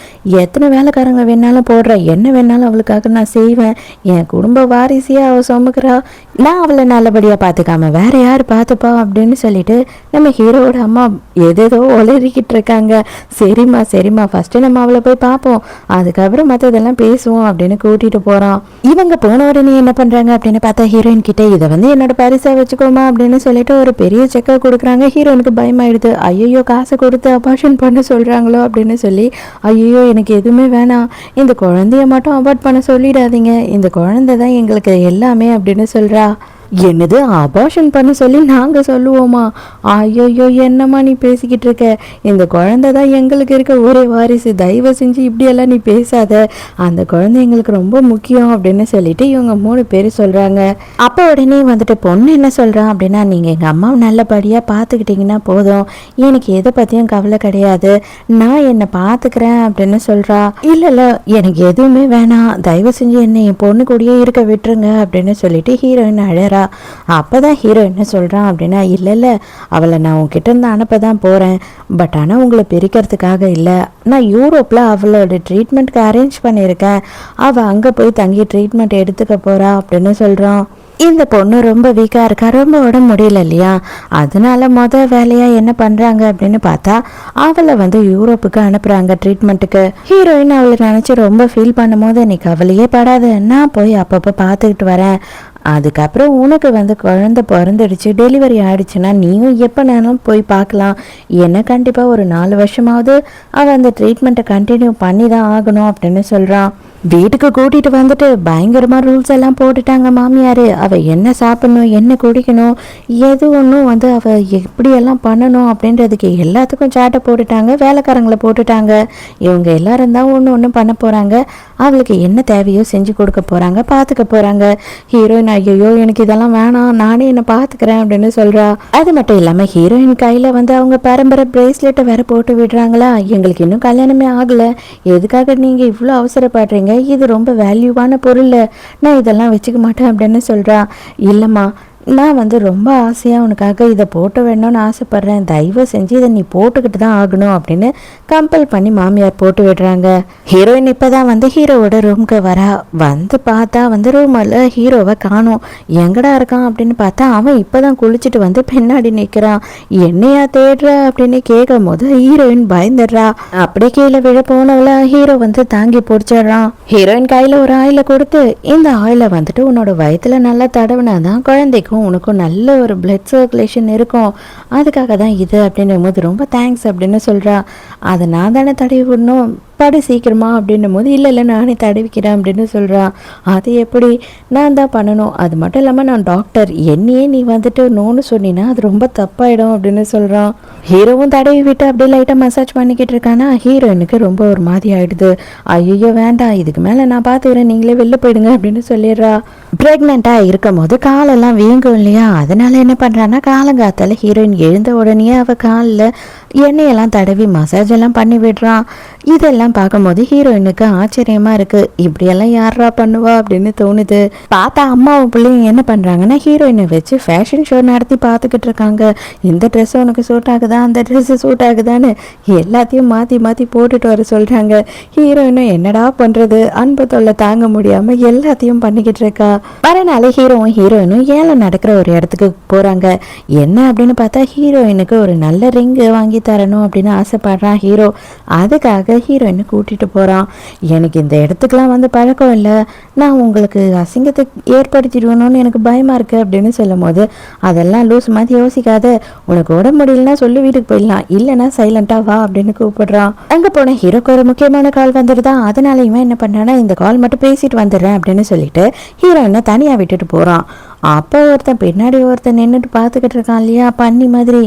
எத்தனை வேலைக்காரங்க வேணாலும் போடுறேன், என்ன வேணாலும் அவளுக்காக நான் செய்வேன், என் குடும்ப வாரிசையாக அவள் சுமக்கிறா, நான் அவளை நல்லபடியாக பார்த்துக்காம வேற யார் பார்த்துப்பா அப்படின்னு சொல்லிட்டு நம்ம ஹீரோவோட அம்மா எதேதோ உளறிக்கிட்டு இருக்காங்க. சரிம்மா ஃபஸ்ட்டு நம்ம அவளை போய் பார்ப்போம், அதுக்கப்புறம் மற்றதெல்லாம் பேசுவோம் அப்படின்னு கூட்டிகிட்டு போகிறான். இவங்க போன உடனே என்ன பண்ணுறாங்க அப்படின்னு பார்த்தா, ஹீரோயின் கிட்டே இதை வந்து என்னோட பரிசா வச்சுக்கோமா அப்படின்னு சொல்லிட்டு ஒரு பெரிய செக்கை கொடுக்குறாங்க. ஹீரோயினுக்கு பயமாயிடுது. ஐயோ காசை கொடுத்து அபார்ஷன் பண்ண சொல்கிறாங்களோ அப்படின்னு சொல்லி, ஐயோ எனக்கு எதுவுமே வேணாம், இந்த குழந்தைய மட்டும் அபார்ட் பண்ண சொல்லிடாதீங்க, இந்த குழந்தை தான் எங்களுக்கு எல்லாமே அப்படின்னு சொல்கிறா. என்னது அபார்ஷன் பண்ண சொல்லி நாங்கள் சொல்லுவோமா? ஐயோயோ என்னம்மா நீ பேசிக்கிட்டு இருக்க, இந்த குழந்தை தான் எங்களுக்கு இருக்க ஒரே வாரிசு, தயவு செஞ்சு இப்படியெல்லாம் நீ பேசாத, அந்த குழந்தை எங்களுக்கு ரொம்ப முக்கியம் அப்படின்னு சொல்லிட்டு இவங்க 3 பேர் சொல்கிறாங்க. அப்போ உடனே வந்துட்டு பொண்ணு என்ன சொல்கிறான் அப்படின்னா, நீங்கள் எங்கள் அம்மாவை நல்லபடியாக பார்த்துக்கிட்டிங்கன்னா போதும், எனக்கு எதை பற்றியும் கவலை கிடையாது, நான் என்னை பார்த்துக்கிறேன் அப்படின்னு சொல்கிறா. இல்லை எனக்கு எதுவுமே வேணாம், தயவு செஞ்சு என்னை என் பொண்ணு கூடயே இருக்க விட்டுருங்க அப்படின்னு சொல்லிட்டு ஹீரோயின் அழறா. அப்போதான் ஹீரோ என்ன சொல்கிறான் அப்படின்னா, இல்லை அவளை நான் உங்ககிட்ட இருந்து அனுப்ப தான் போகிறேன், பட் ஆனால் உங்களை பிரிக்கிறதுக்காக இல்லை, நான் யூரோப்பில் அவளோட ட்ரீட்மெண்ட்க்கு அரேஞ்ச் பண்ணியிருக்கேன், அவள் அங்கே போய் தங்கி ட்ரீட்மெண்ட் எடுத்துக்க போகிறா அப்படின்னு சொல்கிறான். இந்த பொண்ணு ரொம்ப வீக்காக இருக்கா, ரொம்ப உடம்பு முடியல இல்லையா, அதனால வேலையாக என்ன பண்ணுறாங்க அப்படின்னு பார்த்தா அவளை வந்து யூரோப்புக்கு அனுப்புகிறாங்க ட்ரீட்மெண்ட்டுக்கு. ஹீரோயின் அவளை நினச்சி ரொம்ப ஃபீல் பண்ணும் போது, நீ கவலையே படாத, நான் போய் அப்பப்போ பார்த்துக்கிட்டு வரேன், அதுக்கப்புறம் உனக்கு வந்து குழந்தை பிறந்துடுச்சு, டெலிவரி ஆயிடுச்சுன்னா நீயும் எப்போனாலும் போய் பார்க்கலாம். என்ன கண்டிப்பாக ஒரு 4 வருஷமாவது அவள் அந்த ட்ரீட்மெண்ட்டை கண்டினியூ பண்ணி தான் ஆகணும் அப்படின்னு சொல்கிறான். வீட்டுக்கு கூட்டிகிட்டு வந்துட்டு பயங்கரமாக ரூல்ஸ் எல்லாம் போட்டுட்டாங்க மாமியார். அவள் என்ன சாப்பிடணும், என்ன குடிக்கணும், எது ஒன்றும் வந்து அவள் எப்படியெல்லாம் பண்ணணும் அப்படின்றதுக்கு எல்லாத்துக்கும் சாட்டை போட்டுட்டாங்க, வேலைக்காரங்களை போட்டுட்டாங்க. இவங்க எல்லாரும் தான் ஒன்று பண்ண போகிறாங்க. அவளுக்கு என்ன தேவையோ செஞ்சு கொடுக்க போகிறாங்க, பார்த்துக்க போகிறாங்க. ஹீரோயின் ஐயோ எனக்கு இதெல்லாம் வேணாம், நானே என்னை பார்த்துக்கிறேன் அப்படின்னு சொல்கிறா. அது மட்டும் இல்லாமல் ஹீரோயின் கையில் வந்து அவங்க பரம்பரை பிரேஸ்லெட்டை வேற போட்டு விடுறாங்களா. எங்களுக்கு இன்னும் கல்யாணமே ஆகலை, எதுக்காக நீங்கள் இவ்வளோ அவசரப்படுறீங்க, இது ரொம்ப வேல்யூவான பொருள், நான் இதெல்லாம் வச்சுக்க மாட்டேன் அப்படின்னு சொல்கிறா. இல்லைம்மா, நான் வந்து ரொம்ப ஆசையாக உனக்காக இதை போட்டு வேணும்னு ஆசைப்பட்றேன், தயவு செஞ்சு இதை நீ போட்டுக்கிட்டு தான் ஆகணும் அப்படின்னு கம்பல் பண்ணி மாமியார் போட்டு விடுறாங்க. ஹீரோயின் இப்போ தான் வந்து ஹீரோவோட ரூமுக்கு வரா. வந்து பார்த்தா வந்து ரூமில் ஹீரோவை காணோம். எங்கடா இருக்கான் அப்படின்னு பார்த்தா அவன் இப்போ தான் குளிச்சுட்டு வந்து பின்னாடி நிற்கிறான். என்னையா தேடுற அப்படின்னு கேட்கும் போது ஹீரோயின் பயந்துடுறா. அப்படியே கீழே விழ போனவள ஹீரோ வந்து தாங்கி பிடிச்சிடுறான். ஹீரோயின் கையில் ஒரு ஆயிலை கொடுத்து, இந்த ஆயிலை வந்துட்டு உன்னோட வயிற்றுல நல்லா தடவினாதான் குழந்தைக்கும் உனக்கும் நல்ல ஒரு பிளட் சர்க்குலேஷன் இருக்கும், அதுக்காக தான் இது அப்படின்னும் போது ரொம்ப தேங்க்ஸ் அப்படின்னு சொல்கிறா. அதை நான் தானே தடவி விடணும், படு சீக்கிரமா அப்படின்னும் போது இல்லை நானே தடவிக்கிறேன் அப்படின்னு சொல்கிறான். அது எப்படி, நான் தான் பண்ணணும், அது மட்டும் இல்லாமல் நான் டாக்டர், என்னையே நீ வந்துட்டு நோன்னு சொன்னீன்னா அது ரொம்ப தப்பாயிடும் அப்படின்னு சொல்கிறான். ஹீரோவும் தடவி விட்டு அப்படியே லைட்டாக மசாஜ் பண்ணிக்கிட்டு இருக்கானா. ஹீரோயினுக்கு ரொம்ப ஒரு மாதிரி ஆகிடுது. ஐயோ வேண்டாம், இதுக்கு மேலே நான் பார்த்துக்கிறேன், நீங்களே வெளில போயிடுங்க அப்படின்னு சொல்லிடுறா. ப்ரெக்னெண்ட்டாக இருக்கும் போது காலெல்லாம் வீங்கும் இல்லையா, அதனால என்ன பண்ணுறான்னா காலங்காத்தால ஹீரோயின் எழுந்த உடனே அவள் காலில் எண்ணெயெல்லாம் தடவி மசாஜ் எல்லாம் பண்ணி விடுறான். இதெல்லாம் பார்க்கும்போது ஹீரோயினுக்கு ஆச்சரியமா இருக்கு, இப்படியெல்லாம் யாரா பண்ணுவா அப்படின்னு தோணுது. பார்த்தா அம்மாவும் பிள்ளையும் என்ன பண்றாங்கன்னா ஹீரோயினை வச்சு ஃபேஷன் ஷோ நடத்தி பார்த்துக்கிட்டு இருக்காங்க. இந்த ட்ரெஸ் உனக்கு சூட் ஆகுதா, அந்த ட்ரெஸ் சூட் ஆகுதான்னு எல்லாத்தையும் மாற்றி மாற்றி போட்டுட்டு வர சொல்றாங்க. ஹீரோயினும் என்னடா பண்றது, அன்பு தொல்லை தாங்க முடியாம எல்லாத்தையும் பண்ணிக்கிட்டு இருக்கா. மறுநாள் ஹீரோவும் ஹீரோயினும் ஏழை நடக்கிற ஒரு இடத்துக்கு போறாங்க. என்ன அப்படின்னு பார்த்தா ஹீரோயினுக்கு ஒரு நல்ல ரிங்கு வாங்கி தரணும் அப்படின்னு ஆசைப்படுறான் ஹீரோ. அதுக்காக ஹீரோயினை கூட்டிட்டு போறான். எனக்கு இந்த இடத்துக்குலாம் வந்து பழக்கம் இல்லை, நான் உங்களுக்கு அசிங்கத்தை ஏற்படுத்திடுவேணும்னு எனக்கு பயமா இருக்கு அப்படின்னு சொல்லும் போது, அதெல்லாம் லூஸ் மாதிரி யோசிக்காத, உனக்கு உடம்பு முடியலன்னா சொல்லி வீட்டுக்கு போயிடலாம், இல்லைன்னா சைலண்டா வா அப்படின்னு கூப்பிடுறான். அங்க போன ஹீரோக்கு ஒரு முக்கியமான கால் வந்துடுதா. அதனால இவன் என்ன பண்றான்னா இந்த கால் மட்டும் பேசிட்டு வந்துடுறேன் அப்படின்னு சொல்லிட்டு ஹீரோயினை தனியா விட்டுட்டு போறான். அப்போ ஒருத்தன் பின்னாடி ஒருத்தன் நின்றுட்டு பார்த்துக்கிட்டு இருக்கான் இல்லையா பண்ணி மாதிரி,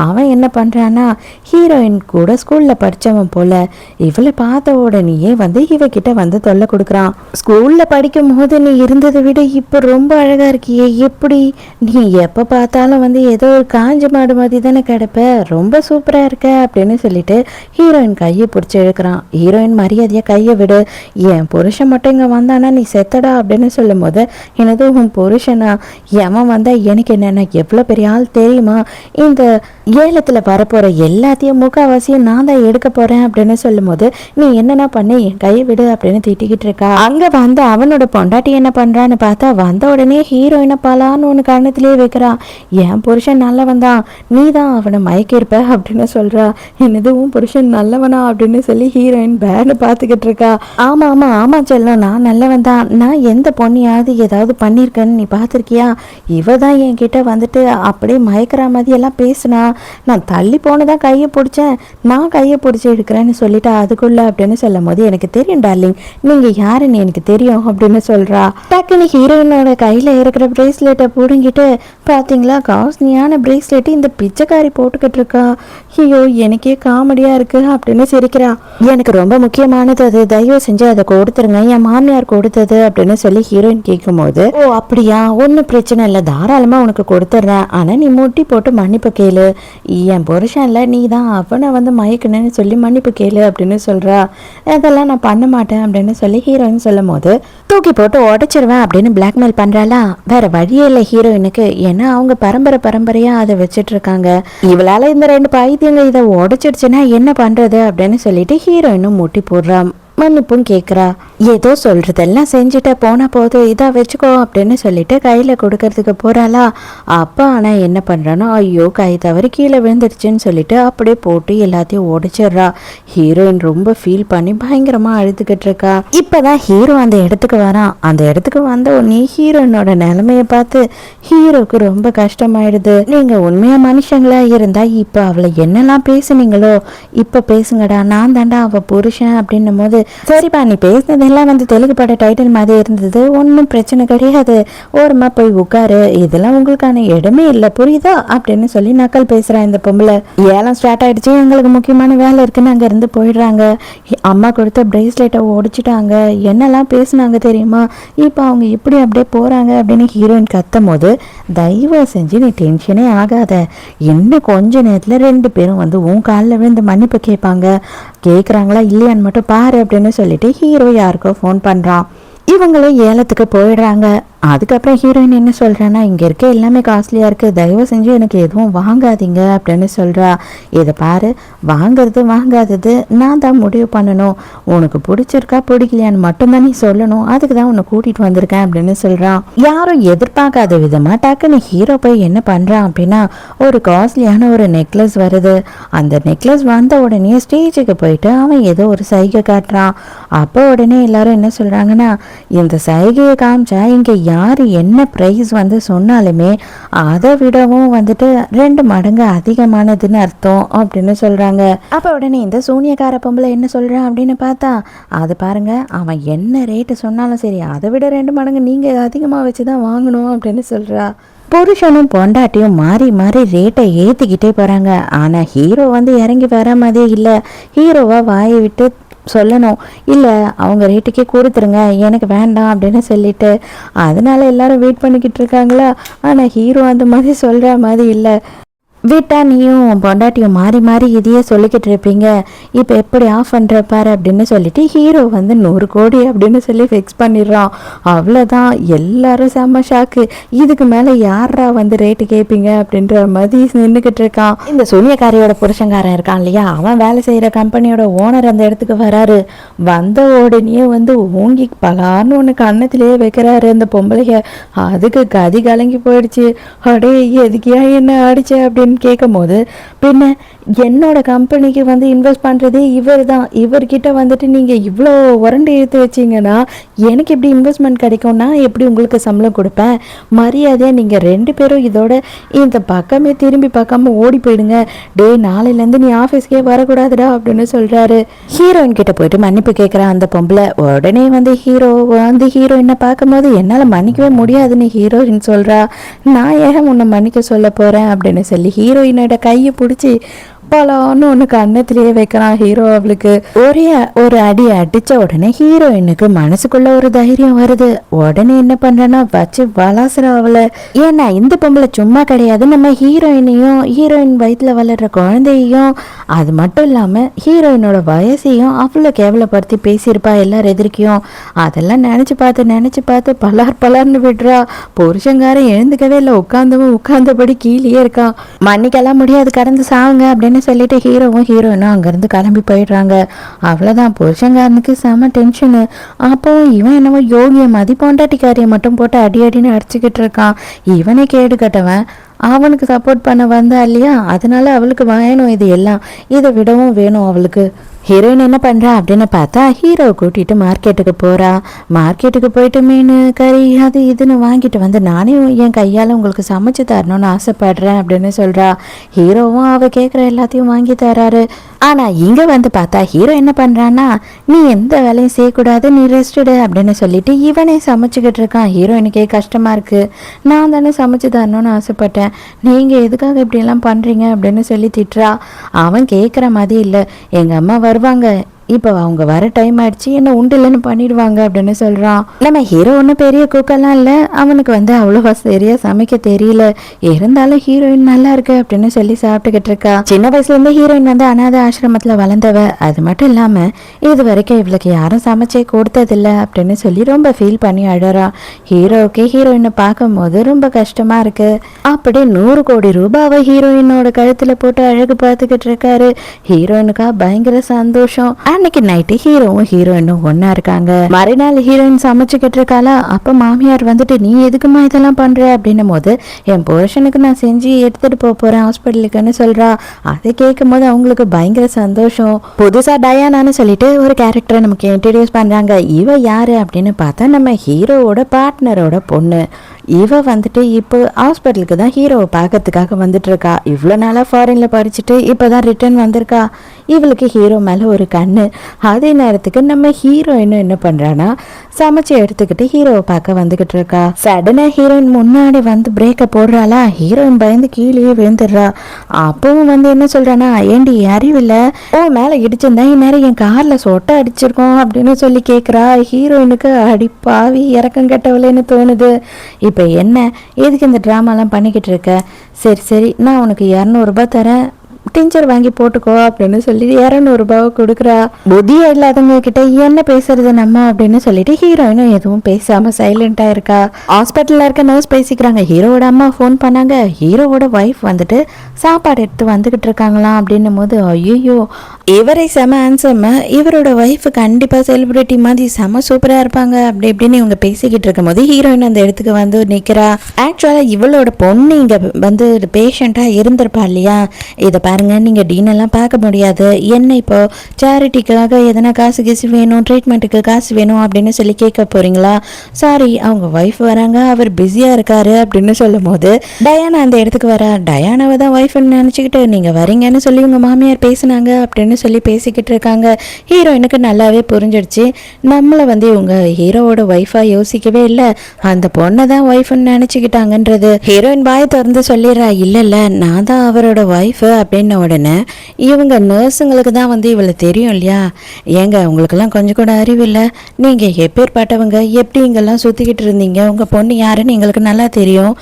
அவன் என்ன பண்ணுறான்னா ஹீரோயின் கூட ஸ்கூலில் படித்தவன் போல இவளை பார்த்த உடனேயே வந்து இவகிட்ட வந்து தொல்லை கொடுக்குறான். ஸ்கூலில் படிக்கும் போது நீ இருந்ததை விட இப்போ ரொம்ப அழகாக இருக்கியே, எப்படி நீ எப்போ பார்த்தாலும் வந்து ஏதோ ஒரு காஞ்ச மாடு மாதிரி தானே கிடப்ப, ரொம்ப சூப்பராக இருக்க அப்படின்னு சொல்லிட்டு ஹீரோயின் கையை பிடிச்சி இழுக்கிறான். ஹீரோயின் மரியாதையாக கையை விடு, என் புருஷன் மட்டும் இங்கே வந்தானா நீ செத்தடா அப்படின்னு சொல்லும் போது, எனது உன் புருஷனா, எவன் வந்தா எனக்கு என்னென்ன, எவ்வளோ பெரிய ஆள் தெரியுமா, இந்த ஏலத்தில் வரப்போகிற எல்லாத்தையும் முக்கால்வாசியும் நான் தான் எடுக்க போகிறேன் அப்படின்னு சொல்லும் போது, நீ என்னென்ன பண்ணி என் கையை விடு அப்படின்னு திட்டிக்கிட்டு இருக்கா. அங்கே வந்து அவனோட பொண்டாட்டி என்ன பண்ணுறான்னு பார்த்தா வந்த உடனே ஹீரோயினை பலான்னு ஒன்று கண்ணத்திலே வைக்கிறான். என் புருஷன் நல்லவன் தான், நீ தான் அவனை மயக்கிருப்ப அப்படின்னு சொல்கிறா. என்னது உன் புருஷன் நல்லவனா அப்படின்னு சொல்லி ஹீரோயின் பேர்னு பார்த்துக்கிட்டு இருக்கா. ஆமாம் ஆமாம் ஆமாம் செல்லம், நான் நல்லவன் தான், நான் எந்த பொண்ணையாவது ஏதாவது பண்ணியிருக்கேன்னு நீ பார்த்துருக்கியா, இவ தான் என்கிட்ட வந்துட்டு அப்படியே மயக்கிற மாதிரி எல்லாம் பேசுனா, நான் தள்ளி போனதான் கையை பிடிச்சேன், நான் கையை பிடிச்சி எடுக்கிறேன்னு சொல்லிட்டு அதுக்குள்ள அப்படின்னு சொல்லும் போது, எனக்கு தெரியும் டார்லிங், நீங்க யாருன்னு எனக்கு தெரியும் அப்படின்னு சொல்றா. டக்குன்னு ஹீரோயினோட கையில இருக்கிற பிரேஸ்லெட்டை பிடுங்கிட்டு, பாத்தீங்களா காஸ்ட்லியான பிரேஸ்லெட் இந்த பிச்சைக்காரி போட்டுக்கிட்டு இருக்கா, ஐயோ எனக்கே காமெடியா இருக்கு அப்படின்னு சிரிக்கிறா. எனக்கு ரொம்ப முக்கியமானது அது, தயவு செஞ்சு அதை கொடுத்துருங்க, என் மாமியார் கொடுத்தது அப்படின்னு சொல்லி ஹீரோயின் கேட்கும் போது, ஓ அப்படியா, ஒன்றும் பிரச்சனை இல்லை, தாராளமாக உனக்கு கொடுத்துட்றேன், ஆனால் நீ முட்டி போட்டு மன்னிப்பு கேளு, என் புருஷன்ல நீ தான் அவனை வந்து மயக்கணுன்னு சொல்லி மன்னிப்பு கேளு அப்படின்னு சொல்கிறா. அதெல்லாம் நான் பண்ண மாட்டேன் அப்படின்னு சொல்லி ஹீரோயின் சொல்லும் போது, தூக்கி போட்டு உடைச்சிருவேன் அப்படின்னு பிளாக்மெயில் பண்ணுறாளா. வேற வழியே இல்லை ஹீரோயினுக்கு, ஏன்னா அவங்க பரம்பரையாக அதை வச்சுட்டு இருக்காங்க. இவளால் இந்த 2 பைத்தியங்க இதை உடைச்சிடுச்சுன்னா என்ன பண்ணுறது அப்படின்னு சொல்லிட்டு ஹீரோயினும் முட்டி போடுறான். மன்னிப்பும் கேட்குறா. ஏதோ சொல்றதெல்லாம் செஞ்சுட்டு போனா போதும், இதா வச்சுக்கோ அப்படின்னு சொல்லிட்டு கையில கொடுக்கறதுக்கு போறாளா. அப்பா ஆனா என்ன பண்றானோ, ஐயோ கை தவறி கீழே விழுந்துருச்சுன்னு சொல்லிட்டு அப்படியே போட்டு எல்லாத்தையும் உடைச்சிடுறா. ஹீரோயின் ரொம்ப ஃபீல் பண்ணி பயங்கரமா அழுதுகிட்டு இருக்கா. இப்பதான் ஹீரோ அந்த இடத்துக்கு வரான். அந்த இடத்துக்கு வந்த உடனே ஹீரோயினோட நிலைமைய பார்த்து ஹீரோக்கு ரொம்ப கஷ்டமாயிடுது. நீங்க உண்மையா மனுஷங்களா இருந்தா இப்ப அவளை என்னெல்லாம் பேசுனீங்களோ இப்ப பேசுங்கடா, நான் தாண்டா அவ புருஷன் அப்படின்னும் போது, சரிப்பா நீ பேசினதெல்லாம் வந்து தெலுங்கு பட டைட்டில் மாதிரி இருந்தது, ஒன்றும் பிரச்சனை கிடையாது, ஓரமா போய் உட்காரு, இதெல்லாம் உங்களுக்கான இடமே இல்லை புரியுதா அப்படின்னு சொல்லி நக்கல் பேசுறா இந்த பொம்பளை. ஏலம் ஸ்டார்ட் ஆயிடுச்சு, எங்களுக்கு முக்கியமான வேலை இருக்குன்னு அங்க இருந்து போயிடுறாங்க. அம்மா கொடுத்த பிரேஸ்லெட்டை உடைச்சிட்டாங்க, என்னெல்லாம் பேசுனாங்க தெரியுமா, இப்போ அவங்க இப்படி அப்படியே போறாங்க அப்படின்னு ஹீரோயின் கத்தும் போது, தயவு செஞ்சு நீ டென்ஷனே ஆகாத, இன்னும் கொஞ்ச நேரத்துல 2 பேரும் வந்து உன் காலில் விழுந்து மன்னிப்பு கேட்பாங்க, கேட்குறாங்களா இல்லையான்னு மட்டும் பாரு அப்படின்னு சொல்லிட்டு ஹீரோ யாருக்கோ ஃபோன் பண்ணுறான். இவங்களும் ஏலத்துக்கு போயிடுறாங்க. அதுக்கப்புறம் ஹீரோயின் என்ன சொல்கிறான்னா, இங்கே இருக்க எல்லாமே காஸ்ட்லியாக இருக்குது, தயவு செஞ்சு எனக்கு எதுவும் வாங்காதீங்க அப்படின்னு சொல்கிறா. இதை பாரு, வாங்காதது நான் தான் முடிவு பண்ணணும், உனக்கு பிடிச்சிருக்கா பிடிக்கலையான்னு மட்டும்தான் நீ சொல்லணும், அதுக்கு தான் உன்னை கூட்டிகிட்டு வந்திருக்கேன் அப்படின்னு சொல்கிறான். யாரும் எதிர்பார்க்காத விதமாக டக்குன்னு ஹீரோ போய் என்ன பண்ணுறான் அப்படின்னா, ஒரு காஸ்ட்லியான ஒரு நெக்லஸ் வருது. அந்த நெக்லஸ் வந்த உடனே ஸ்டேஜுக்கு போயிட்டு அவன் ஏதோ ஒரு சைகை காட்டுறான். அப்போ உடனே எல்லாரும் என்ன சொல்கிறாங்கன்னா, இந்த சைகையை காமிச்சா இங்கே யார் என்ன ப்ரைஸ் வந்து சொன்னாலுமே அதை விடவும் வந்துட்டு 2 மடங்கு அதிகமானதுன்னு அர்த்தம் அப்படின்னு சொல்கிறாங்க. அப்போ உடனே இந்த சூனியக்கார பொம்பளை என்ன சொல்கிறான் அப்படின்னு பார்த்தா, அது பாருங்க, அவன் என்ன ரேட்டு சொன்னாலும் சரி அதை விட 2 மடங்கு நீங்கள் அதிகமாக வச்சு தான் வாங்கணும் அப்படின்னு சொல்கிறா. புருஷனும் பொண்டாட்டியும் மாறி மாறி ரேட்டை ஏற்றிக்கிட்டே போகிறாங்க. ஆனால் ஹீரோ வந்து இறங்கி வர மாதிரியே இல்லை. ஹீரோவை வாயை விட்டு சொல்லணும், இல்லை அவங்க ரேட்டுக்கே கொடுத்துருங்க, எனக்கு வேண்டாம் அப்படின்னு சொல்லிட்டு. அதனால எல்லாரும் வெயிட் பண்ணிக்கிட்டு இருக்காங்களா. ஆனால் ஹீரோ அந்த மாதிரி சொல்கிற மாதிரி இல்லை. விட்டா நீயும் பொண்டாட்டியும் மாறி மாறி இதையே சொல்லிக்கிட்டு இருப்பீங்க, இப்போ எப்படி ஆஃப் பண்ணுற பாரு அப்படின்னு சொல்லிட்டு ஹீரோ வந்து 100 கோடி அப்படின்னு சொல்லி ஃபிக்ஸ் பண்ணிடுறான். அவ்வளோதான், எல்லாரும் செம்ம ஷாக்கு. இதுக்கு மேலே யாரா வந்து ரேட்டு கேட்பீங்க அப்படின்ற மாதிரி நின்றுக்கிட்டு இருக்கான். இந்த சூனியக்காரியோட புருஷங்காரன் இருக்கான் இல்லையா, அவன் வேலை செய்கிற கம்பெனியோட ஓனர் அந்த இடத்துக்கு வராரு. வந்த உடனே வந்து ஓங்கி பலான்னு ஒன்று கன்னத்திலேயே வைக்கிறாரு அந்த பொம்பளைய. அதுக்கு கதி கலங்கி போயிடுச்சு. அடே எதுக்கியா என்ன ஆடிச்ச அப்படின்னு கேட்கும் போது, பின்ன என்னோட கம்பெனிக்கு வந்து இன்வெஸ்ட் பண்ணுறதே இவர் தான், இவர்கிட்ட வந்துட்டு நீங்கள் இவ்வளோ உரண்டு எடுத்து வச்சிங்கன்னா எனக்கு எப்படி இன்வெஸ்ட்மெண்ட் கிடைக்கும்னா எப்படி உங்களுக்கு சம்பளம் கொடுப்பேன், மரியாதையாக நீங்கள் 2 பேரும் இதோட இந்த பக்கமே திரும்பி பார்க்காம ஓடி போயிடுங்க, டே நாளையிலேருந்து நீ ஆஃபீஸ்க்கே வரக்கூடாதுடா அப்படின்னு சொல்கிறாரு. ஹீரோயின் கிட்ட போயிட்டு மன்னிப்பு கேட்குறான் அந்த பொம்பளை. உடனே வந்து ஹீரோயினை பார்க்கும்போது என்னால் மன்னிக்கவே முடியாதுன்னு ஹீரோயின் சொல்கிறா. நான் ஏன் உன்னை மன்னிக்க சொல்ல போகிறேன் அப்படின்னு சொல்லி ஹீரோயினோட கையை பிடிச்சி பலான்னு ஒன்று கன்னத்திலேயே வைக்கிறான் ஹீரோ. அவளுக்கு ஒரே ஒரு அடி அடித்த உடனே ஹீரோயினுக்கு மனசுக்குள்ள ஒரு தைரியம் வருது. உடனே என்ன பண்ணுறேன்னா வச்சு வளாசுறா அவளை. ஏன்னா இந்த பொம்பளை சும்மா கிடையாது, நம்ம ஹீரோயின் வயிற்றுல வளர்ற குழந்தையும் அது மட்டும் இல்லாமல் ஹீரோயினோட வயசையும் அவ்வளோ கேவலப்படுத்தி பேசியிருப்பா எல்லார் எதிர்க்கையும். அதெல்லாம் நினச்சி பார்த்து பலார்னு விடுறா. புருஷங்காரன் எழுந்துக்கவே இல்லை, உட்கார்ந்தபடி கீழே இருக்கான். மன்னிக்கெல்லாம் முடியாது, கடந்து சாவுங்க அப்படின்னு சொல்லிட்டு ஹீரோயினும் அங்கிருந்து கிளம்பி போயிடுறாங்க. அவ்வளவுதான், புருஷங்காரனுக்கு செம டென்ஷனு. அப்போ இவன் என்னவோ யோகிய மதி பொண்டாட்டிக்காரியை மட்டும் போட்டு அடின்னு அடிச்சுக்கிட்டு இருக்கான். இவனை கேடு கட்டவன் அவனுக்கு சப்போர்ட் பண்ண வந்தா இல்லையா, அதனால அவளுக்கு வேணும் இது எல்லாம், இதை விடவும் வேணும் அவளுக்கு. ஹீரோயின் என்ன பண்ணுறா அப்படின்னு பார்த்தா ஹீரோ கூட்டிகிட்டு மார்க்கெட்டுக்கு போகிறா. மார்க்கெட்டுக்கு போயிட்டு மீன் கறி அது இதுன்னு வாங்கிட்டு வந்து நானே என் கையால் உங்களுக்கு சமைச்சு தரணும்னு ஆசைப்படுறேன் அப்படின்னு சொல்கிறா. ஹீரோவும் அவள் கேட்குற எல்லாத்தையும் வாங்கி தராரு. ஆனால் இங்கே வந்து பார்த்தா ஹீரோ என்ன பண்ணுறான்னா, நீ எந்த வேலையும் செய்யக்கூடாது, நீ ரெஸ்ட்டுடு அப்படின்னு சொல்லிட்டு இவனே சமைச்சிக்கிட்டு இருக்கான். ஹீரோயினுக்கே கஷ்டமாக இருக்குது. நான் தானே சமைச்சு தரணும்னு ஆசைப்பட்டேன், நீங்கள் எதுக்காக இப்படியெல்லாம் பண்ணுறீங்க அப்படின்னு சொல்லி திட்டுறா. அவன் கேட்குற மாதிரி இல்லை, எங்கள் அம்மா வருவாங்க, இப்போ அவங்க வர டைம் ஆயிடுச்சு, என்ன உண்டு இல்லைன்னு பண்ணிடுவாங்க அப்படின்னு சொல்கிறான். நம்ம ஹீரோ ஒன்றும் பெரிய குக்கெல்லாம் இல்லை, அவனுக்கு வந்து அவ்வளோவா சரியாக சமைக்க தெரியல, இருந்தாலும் ஹீரோயின் நல்லா இருக்கு அப்படின்னு சொல்லி சாப்பிட்டுக்கிட்டு இருக்கா. சின்ன வயசுலேருந்து ஹீரோயின் வந்து அனாத ஆசிரமத்தில் வளர்ந்தவ. அது மட்டும் இல்லாமல் இது வரைக்கும் இவளுக்கு யாரும் சமைச்சே கொடுத்ததில்லை அப்படின்னு சொல்லி ரொம்ப ஃபீல் பண்ணி அழறா. ஹீரோவுக்கு ஹீரோயினை பார்க்கும்போது ரொம்ப கஷ்டமாக இருக்கு. அப்படி 100 கோடி ரூபாவை ஹீரோயினோட கழுத்தில் போட்டு அழகு பார்த்துக்கிட்டு இருக்காரு. ஹீரோயினுக்கா பயங்கர சந்தோஷம். அன்னைக்கு நைட்டு ஹீரோவும் ஹீரோயினும் ஒன்னா இருக்காங்க. மறுநாள் ஹீரோயின் சமைச்சுக்கிட்டு இருக்காளா, அப்ப மாமியார் வந்துட்டு நீ எதுக்குமா இதெல்லாம் பண்ற அப்படின்னும் போது என் புருஷனுக்கு நான் செஞ்சு எடுத்துட்டு போறேன் ஹாஸ்பிட்டலுக்குன்னு சொல்றா. அதை கேட்கும் போது அவங்களுக்கு பயங்கர சந்தோஷம். புதுசா டயானான்னு சொல்லிட்டு ஒரு கேரக்டரை நமக்கு இன்ட்ரடியூஸ் பண்றாங்க. இவ யாரு அப்படின்னு பார்த்தா நம்ம ஹீரோவோட பார்ட்னரோட பொண்ணு. இவ வந்துட்டு இப்போ ஹாஸ்பிட்டலுக்கு தான் ஹீரோவை பார்க்கறதுக்காக வந்துட்டு இருக்கா. இவ்வளோ நாளாக ஃபாரினில் படிச்சுட்டு இப்போ தான் ரிட்டர்ன் வந்திருக்கா. இவளுக்கு ஹீரோ மேலே ஒரு கண்ணு. அதே நேரத்துக்கு நம்ம ஹீரோயினும் என்ன பண்ணுறான்னா சமைச்சு எடுத்துக்கிட்டு ஹீரோவை பார்க்க வந்துக்கிட்டு இருக்கா. சடனாக ஹீரோயின் முன்னாடி வந்து பிரேக்கை போடுறாளா. ஹீரோயின் பயந்து கீழே விழுந்துடுறா. அப்பவும் வந்து என்ன சொல்கிறானா, ஏண்டி அறிவில்லை, ஓ மேலே இடிச்சிருந்தா இந்நேரம் என் காரில் சொட்டை அடிச்சிருக்கோம் அப்படின்னு சொல்லி கேட்குறா. ஹீரோயினுக்கு அடிப்பாவி இறக்கம் கெட்டவளேன்னு தோணுது. இப்போ என்ன எதுக்கு இந்த ட்ராமாலாம் பண்ணிக்கிட்டு இருக்க, சரி சரி நான் உனக்கு 200 தரேன், டிஞ்சர் வாங்கி போட்டுக்கோ அப்படின்னு சொல்லி 200 கொடுக்குறா. புத்தியே இல்லாதவங்க கிட்ட என்ன பேசுறது நம்ம அப்படின்னு சொல்லிட்டு ஹீரோயினும் எதுவும் பேசாம சைலண்டா இருக்கா. ஹாஸ்பிட்டல்ல இருக்க நர்ஸ் பேசிக்கிறாங்க. ஹீரோவோட அம்மா ஃபோன் பண்ணாங்க. ஹீரோவோட ஒய்ஃப் வந்துட்டு சாப்பாடு எடுத்து வந்துகிட்டு இருக்காங்களாம் அப்படின்னும் போது ஐயோ இவரை செம ஆன்சம, இவரோட ஒய்ஃப் கண்டிப்பா செலிபிரிட்டி மாதிரி செம சூப்பரா இருப்பாங்க அப்படி இப்படின்னு இவங்க பேசிக்கிட்டு இருக்கும் போது ஹீரோயின் அந்த இடத்துக்கு வந்து நிக்கிறா. ஆக்சுவலா இவளோட பொண்ணு இங்க வந்து பேஷண்டா இருந்திருப்பா இல்லையா. இதை பாருங்க, நீங்க டீனெல்லாம் பார்க்க முடியாது, என்ன இப்போ சேரிட்டிக்காக எதனா காசு கீசு வேணும், ட்ரீட்மெண்ட்டுக்கு காசு வேணும் அப்படின்னு சொல்லி கேட்க போறீங்களா. சாரி அவங்க ஒய்ஃப் வராங்க, அவர் பிஸியா இருக்காரு அப்படின்னு சொல்லும் போது டயானா அந்த இடத்துக்கு வரா. டயானாவை தான் ஒய்ஃப்னு நினைச்சுக்கிட்டு நீங்க வரீங்கன்னு சொல்லி உங்க மாமியார் பேசினாங்க அப்படின்னு சொல்லி பேசிக்கிட்டு இருக்காங்க. ஹீரோயினுக்கு நல்லாவே புரிஞ்சிடுச்சு, நம்மளை வந்து இவங்க ஹீரோவோட ஒய்ஃபா யோசிக்கவே இல்லை, அந்த பொண்ணை தான் ஒய்ஃப்னு நினைச்சுக்கிட்டாங்கன்றது. ஹீரோயின் வாயை திறந்து சொல்லிடுறா, இல்லை இல்லை நான் தான் அவரோட ஒய்ஃப் அப்படின்ன உடனே இவங்க நர்ஸுங்களுக்கு தான் வந்து இவளை தெரியும் இல்லையா. ஏங்க உங்களுக்கெல்லாம் கொஞ்சம் கூட அறிவு இல்லை, நீங்கள் எப்பேற்பட்டவங்க, எப்படி இங்கெல்லாம் சுற்றிக்கிட்டு இருந்தீங்க, உங்கள் பொண்ணு யாருன்னு எங்களுக்கு நல்லா தெரியும்,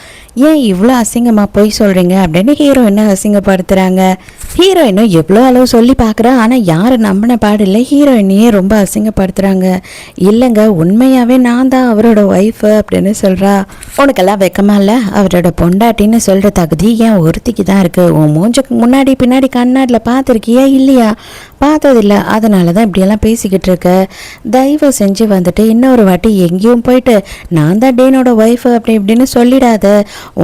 ஏன் இவ்வளோ அசிங்கமாக போய் சொல்கிறீங்க அப்படின்னு ஹீரோயினை அசிங்கப்படுத்துகிறாங்க. ஹீரோயினும் எவ்வளோ அளவு சொல்லி பார்க்குறா, ஆனால் யாரை நம்பின பாடில்லை, ஹீரோயினையே ரொம்ப அசிங்கப்படுத்துகிறாங்க. இல்லைங்க உண்மையாகவே நான் தான் அவரோட ஒய்ஃபு அப்படின்னு சொல்கிறா. உனக்கெல்லாம் வெக்கமா இல்லை, அவரோட பொண்டாட்டின்னு சொல்கிற தகுதி ஏன் ஒருத்திக்கு தான் இருக்குது, உன் மூஞ்சுக்கு முன்னாடி பின்னாடி கண்ணாடியில் பார்த்துருக்கியா இல்லையா, பார்த்ததில்ல, அதனால தான் இப்படியெல்லாம் பேசிக்கிட்டு இருக்க, தயவு செஞ்சு வந்துட்டு இன்னொரு வாட்டி எங்கேயும் போயிட்டு நான் தான் டேனோட ஒய்ஃபு அப்படி இப்படின்னு சொல்லிடாத,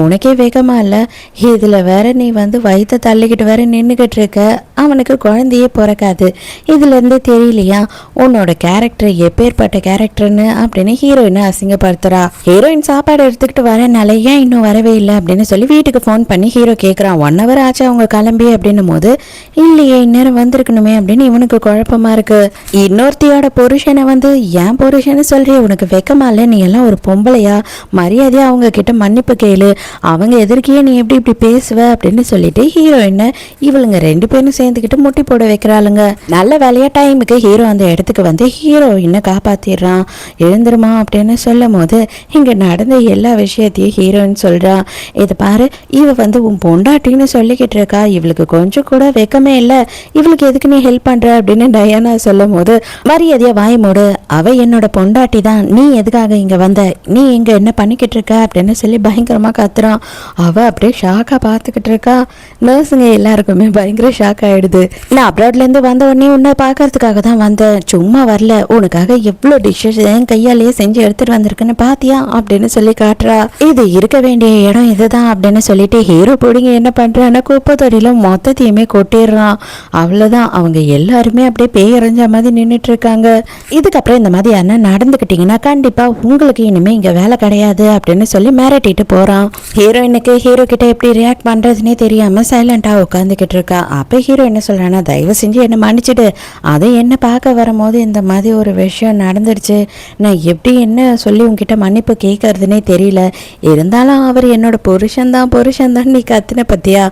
உனக்கே வேகமா இல்லை, இதில் வேற நீ வந்து வயிற்ற தள்ளிக்கிட்டு வேற நின்றுக்கிட்டு இருக்க, அவனுக்கு குழந்தையே பிறக்காது, இதுலேருந்து தெரியலையா உன்னோட கேரக்டர் எப்பேற்பட்ட கேரக்டர்னு அப்படின்னு ஹீரோயினை அசிங்கப்படுத்துறா. ஹீரோயின் சாப்பாடு எடுத்துக்கிட்டு வரனால ஏன் இன்னும் வரவே இல்லை அப்படின்னு சொல்லி வீட்டுக்கு ஃபோன் பண்ணி ஹீரோ கேட்குறான். 1 hour ஆச்சு அவங்க கிளம்பி அப்படின்னும் போது இல்லையே இந்நேரம் வந்திருக்கணுமே அப்படின்னு இவனுக்கு குழப்பமா இருக்கு. இன்னொருத்தியோட புருஷனை வந்து ஏன் புருஷன்னு சொல்றிய, உனக்கு வெக்கமா இல்லை, நீ எல்லாம் ஒரு பொம்பளையா, மரியாதையா அவங்க கிட்ட மன்னிப்பு கேளு, அவங்க எதிர்க்கையே நீ எப்படி இப்படி பேசுவ அப்படின்னு சொல்லிட்டு ஹீரோயினை இவளுங்க 2 பேரும் சேர்ந்துக்கிட்டு முட்டி போட வைக்கிறாளுங்க. நல்ல வேலையா டைமுக்கு ஹீரோ அந்த இடத்துக்கு வந்து ஹீரோயினை காப்பாத்திடுறான். எழுந்துருமா அப்படின்னு சொல்லும் போது இங்க நடந்த எல்லா விஷயத்தையும் ஹீரோயின் சொல்றா. இதை பாரு, இவ வந்து உன் பொண்டாட்டின்னு சொல்லிக்கிட்டு இருக்கா, இவளுக்கு கொஞ்சம் கூட வெக்கமே இல்லை, இவளுக்கு எதுக்கு நீ ஹெல்ப் பண்ற அப்படின்னு டயானா சொல்லும் போது மரியாதையா வாய் மூடு, அவ என்னோட பொண்டாட்டி தான், நீ எதுக்காக இங்க வந்த, நீ இங்க என்ன பண்ணிக்கிட்டு இருக்க அப்படின்னு சொல்லி பயங்கரமா கத்துறான். அவ அப்படியே ஷாக்கா பார்த்துக்கிட்டு இருக்கா. நர்ஸுங்க எல்லாருக்குமே பயங்கர ஷாக் ஆயிடுது. நான் அப்ராட்ல இருந்து வந்த உடனே உன்னை பார்க்கறதுக்காக தான் வந்தேன், சும்மா வரல, உனக்காக எவ்வளோ டிஷ்ஷஸ் என் கையாலேயே செஞ்சு எடுத்துட்டு வந்திருக்குன்னு பாத்தியா அப்படின்னு சொல்லி காட்டுறா. இது இருக்க வேண்டிய இடம் இதுதான் அப்படின்னு சொல்லிட்டு ஹீரோ பிடிங்க என்ன பண்றான்னா குப்பை தொடியில மொத்தத்தையுமே கொட்டிடுறான். அவ்வளவுதான், அவங்க எல்லாருமே அப்படியே பேயறிஞ்ச மாதிரி நின்றுட்டு இருக்காங்க. இதுக்கப்புறம் இந்த மாதிரி யாருன்னா நடந்துக்கிட்டீங்கன்னா கண்டிப்பா உங்களுக்கு இனிமே இங்க வேலை கிடையாது அப்படின்னு சொல்லி மிரட்டிட்டு போறான். ஹீரோயினுக்கு ஹீரோ கிட்ட எப்படி ரியாக்ட் பண்றதுன்னே தெரியாம சைலண்டா உட்காந்துக்கிட்டு இருக்கா. அப்ப ஹீரோ என்ன சொல்றானா, தயவு செஞ்சு என்ன மன்னிச்சுடு, அதை என்ன பார்க்க வரும்போது இந்த மாதிரி ஒரு விஷயம் நடந்துடுச்சு, நான் எப்படி என்ன சொல்லி உங்ககிட்ட மன்னிப்பு கேட்கறதுனே தெரியல, இருந்தாலும் அவர் என்னோட புருஷன் தான் நீ கத்தின பத்தியா,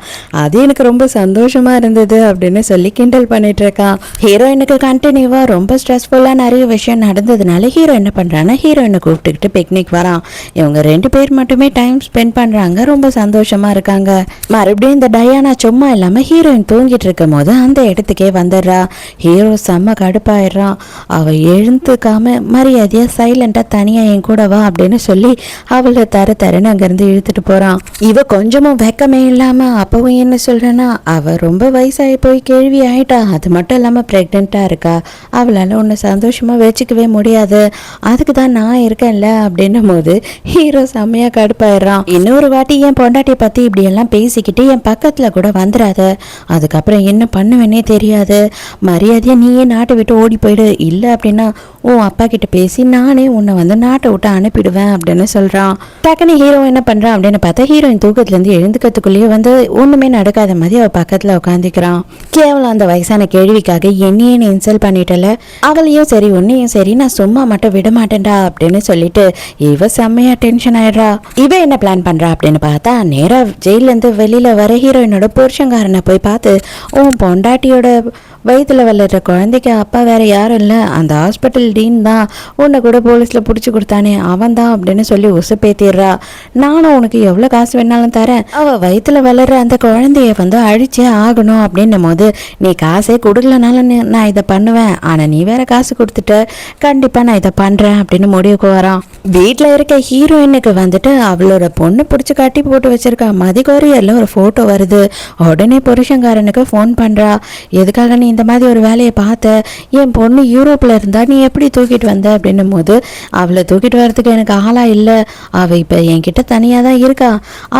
அது எனக்கு ரொம்ப சந்தோஷமா இருந்தது அப்படின்னு சொல்லி கிண்டல் பண்ணிட்டு இருக்கான். ஹீரோயினுக்கு கண்டினியூவா ரொம்ப ஸ்ட்ரெஸ்ஃபுல்லா நிறைய விஷயம் நடந்ததுனால ஹீரோ என்ன பண்றான்னா ஹீரோயினை கூப்பிட்டுக்கிட்டு பிக்னிக் வரான். இவங்க 2 பேர் மட்டுமே டைம் ஸ்பெண்ட் ஸ்பெண்ட் பண்றாங்க, ரொம்ப சந்தோஷமா இருக்காங்க. மறுபடியும் இந்த டயானா சும்மா இல்லாம ஹீரோயின் தூங்கிட்டு இருக்கும் போது அந்த இடத்துக்கே வந்துடுறா. ஹீரோ செம்ம கடுப்பாயிடுறான். அவ எழுந்துக்காம மரியாதையா சைலண்டா தனியா என் கூட வா அப்படின்னு சொல்லி அவளை தரன்னு அங்கிருந்து இழுத்துட்டு போறான். இவ கொஞ்சமும் வெக்கமே இல்லாம அப்பவும் என்ன சொல்றேன்னா, அவ ரொம்ப வயசாகி போய் கேள்வி ஆயிட்டா, அது மட்டும் இல்லாம பிரெக்னெண்டா இருக்கா, அவளால உன்னை சந்தோஷமா வச்சுக்கவே முடியாது, அதுக்கு தான் நான் இருக்கேன்ல அப்படின்னும் போது ஹீரோ செம்மையா கடுப்பாயிடுறான். இன்னொரு வாட்டி என் பொண்டாட்டியை பத்தி இப்படி எல்லாம் பேசிக்கிட்டு என் பக்கத்துல கூட வந்துடாத, அதுக்கப்புறம் என்ன பண்ணுவேன்னே தெரியாது, மரியாதையா நீயே நாட்டை விட்டு ஓடி போயிடு, இல்லை அப்படின்னா உன் அப்பா கிட்ட பேசி நானே உன்னை வந்து நாட்டை விட்டு அனுப்பிடுவேன் அப்படின்னு சொல்றான். டக்குனு ஹீரோ என்ன பண்றான் அப்படின்னு பார்த்தா ஹீரோயின் தூக்கத்துல இருந்து எழுந்துக்கிறதுக்குள்ளேயே வந்து ஒண்ணுமே நடக்காத மாதிரி அவ பக்கத்துல உட்காந்துக்கிறான். கேவலம் அந்த வயசான கேள்விக்காக என்னையே நீ இன்சல்ட் பண்ணிட்டல, அவளையும் சரி உன்னையும் சரி நான் சும்மா மட்டும் விட மாட்டேன்டா அப்படின்னு சொல்லிட்டு இவ செம்மையா டென்ஷன் ஆயிடுறா. இவ என்ன பிளான் பண்றா அப்படின்னு பார்த்தா நேரா ஜெயில இருந்து வெளியில வர ஹீரோயினோட புருஷங்காரனை போய் பார்த்து, உன் பொண்டாட்டியோட வயிற்றுல வளர்ற குழந்தைக்கு அப்பா வேற யாரும் இல்லை, அந்த ஹாஸ்பிட்டல் டீன் தான், உன்னை கூட போலீஸில் பிடிச்சி கொடுத்தானே அவன் தான் அப்படின்னு சொல்லி உசுப்பேத்திடுறா. நானும் உனக்கு எவ்வளோ காசு வேணாலும் தரேன், அவள் வயிற்றுல வளர்ற அந்த குழந்தைய வந்து அழிச்சே ஆகணும் அப்படின்னும் போது நீ காசே கொடுக்கலனாலும் நான் இதை பண்ணுவேன், ஆனால் நீ வேற காசு கொடுத்துட்ட, கண்டிப்பாக நான் இதை பண்ணுறேன் அப்படின்னு முடிவுக்கு வரான். வீட்டில் இருக்க ஹீரோயினுக்கு வந்துட்டு அவளோட பொண்ணு பிடிச்சி கட்டி போட்டு வச்சிருக்கா மதி கொரியரில் ஒரு ஃபோட்டோ வருது. உடனே புருஷங்காரனுக்கு ஃபோன் பண்ணுறா, எதுக்காக நீ இந்த மாதிரி ஒரு வேலையை பார்த்த, என் பொண்ணு யூரோப்பில் இருந்தா நீ எப்படி தூக்கிட்டு வந்த அப்படின்னும் போது, அவளை தூக்கிட்டு வரதுக்கு எனக்கு ஆளா இல்லை, அவள் இப்போ என்கிட்ட தனியாக தான் இருக்கா,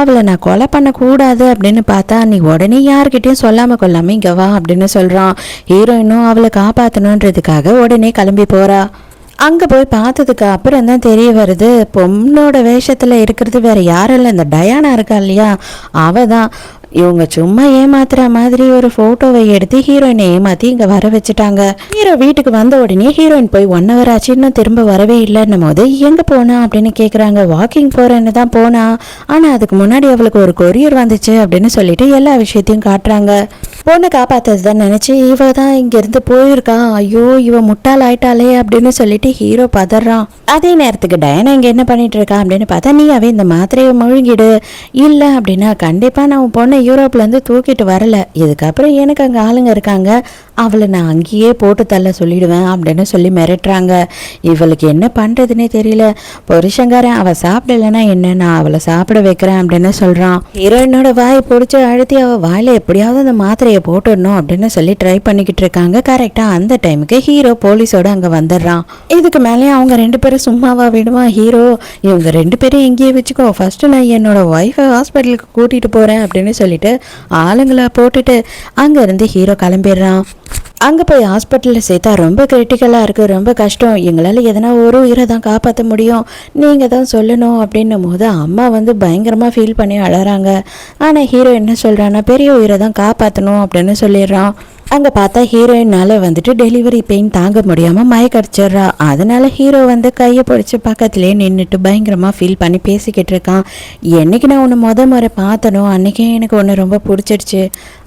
அவளை நான் கொலை பண்ணக்கூடாது அப்படின்னு பார்த்தா நீ உடனே யார்கிட்டையும் சொல்லாமல் கொள்ளாமல் இங்கே வா அப்படின்னு சொல்கிறான். ஹீரோயினும் அவளை காப்பாற்றணுன்றதுக்காக உடனே கிளம்பி போகிறா. அங்கே போய் பார்த்ததுக்கு அப்புறம் தான் தெரிய வருது, பொண்ணோட வேஷத்தில் இருக்கிறது வேற யாரும் இல்லை, இந்த டயானா இருக்கா இல்லையா, அவ தான். இவங்க சும்மா ஏமாத்துற மாதிரி ஒரு போட்டோவை எடுத்து ஹீரோயினை ஏமாத்தி இங்க வர வச்சுட்டாங்க. ஹீரோ வீட்டுக்கு வந்த உடனே ஹீரோயின் போய் 1 hour ஆச்சு இன்னும் திரும்ப வரவே இல்லைன்னும் போது எங்க போனா அப்படின்னு கேக்குறாங்க. வாக்கிங் போறேன்னு தான் போனா, ஆனா அதுக்கு முன்னாடி அவளுக்கு ஒரு கொரியர் வந்துச்சு அப்படின்னு சொல்லிட்டு எல்லா விஷயத்தையும் காட்டுறாங்க. பொண்ணை காப்பாத்ததுதான் நினைச்சு இவ தான் இங்க இருந்து போயிருக்கா, ஐயோ இவ முட்டாள் ஆயிட்டாளே அப்படின்னு சொல்லிட்டு ஹீரோ பதறான். அதே நேரத்துக்கு டயானா இங்க என்ன பண்ணிட்டு இருக்கா அப்படின்னு பார்த்தா, நீ அவ இந்த மாத்திரையை முழுங்கிடு, இல்ல அப்படின்னா கண்டிப்பா நான் உன் பொண்ணை யூரோப்ல இருந்து தூக்கிட்டு வரல, இதுக்கப்புறம் எனக்கு அங்க ஆளுங்க இருக்காங்க, அவளை நான் அங்கேயே போட்டு தள்ள சொல்லிடுவேன் அப்படின்னு சொல்லி மிரட்டுறாங்க. இவளுக்கு என்ன பண்றதுன்னே தெரியல. புருஷங்காரன் அவ சாப்பிடலன்னா என்ன, நான் அவளை சாப்பிட வைக்கிறேன் அப்படின்னு சொல்றான். ஹீரோயினோட வாயை பிடிச்சி அழுத்தி அவ வாயில எப்படியாவது அந்த மாத்திரையை போட்டுடணும் அப்படின்னு சொல்லி ட்ரை பண்ணிக்கிட்டு இருக்காங்க. கரெக்டா அந்த டைமுக்கு ஹீரோ போலீஸோட அங்க வந்துடுறான். இதுக்கு மேலே அவங்க 2 பேரும் சும்மாவா விடுவான் ஹீரோ, இவங்க 2 பேரும் எங்கேயே வச்சுக்கோ, ஃபர்ஸ்ட் நான் என்னோட ஒய்ஃபை ஹாஸ்பிட்டலுக்கு கூட்டிட்டு போறேன் அப்படின்னு சொல்லிட்டு ஆளுங்களை போட்டுட்டு அங்க இருந்து ஹீரோ கிளம்பிடுறான். அங்கே போய் ஹாஸ்பிட்டலில் சேர்த்தா ரொம்ப கிரிட்டிக்கலாக இருக்குது, ரொம்ப கஷ்டம், எங்களால் எதனா ஒரு உயிரை தான் காப்பாற்ற முடியும், நீங்கள் தான் சொல்லணும் அப்படின்னும் போது அம்மா வந்து பயங்கரமாக ஃபீல் பண்ணி அழறாங்க. ஆனால் ஹீரோ என்ன சொல்கிறான்னா பெரிய உயிரை தான் காப்பாற்றணும் அப்படின்னு சொல்லிடுறான். அங்கே பார்த்தா ஹீரோயினால் வந்துட்டு டெலிவரி பெயின் தாங்க முடியாமல் மயக்கடிச்சிட்றா. அதனால ஹீரோ வந்து கையை பிடிச்சி பக்கத்துலேயே நின்றுட்டு பயங்கரமாக ஃபீல் பண்ணி பேசிக்கிட்டு இருக்கான். என்னைக்கு நான் உன்னை முறை பார்த்தனோ அன்றைக்கே எனக்கு ஒன்று ரொம்ப பிடிச்சிடுச்சு,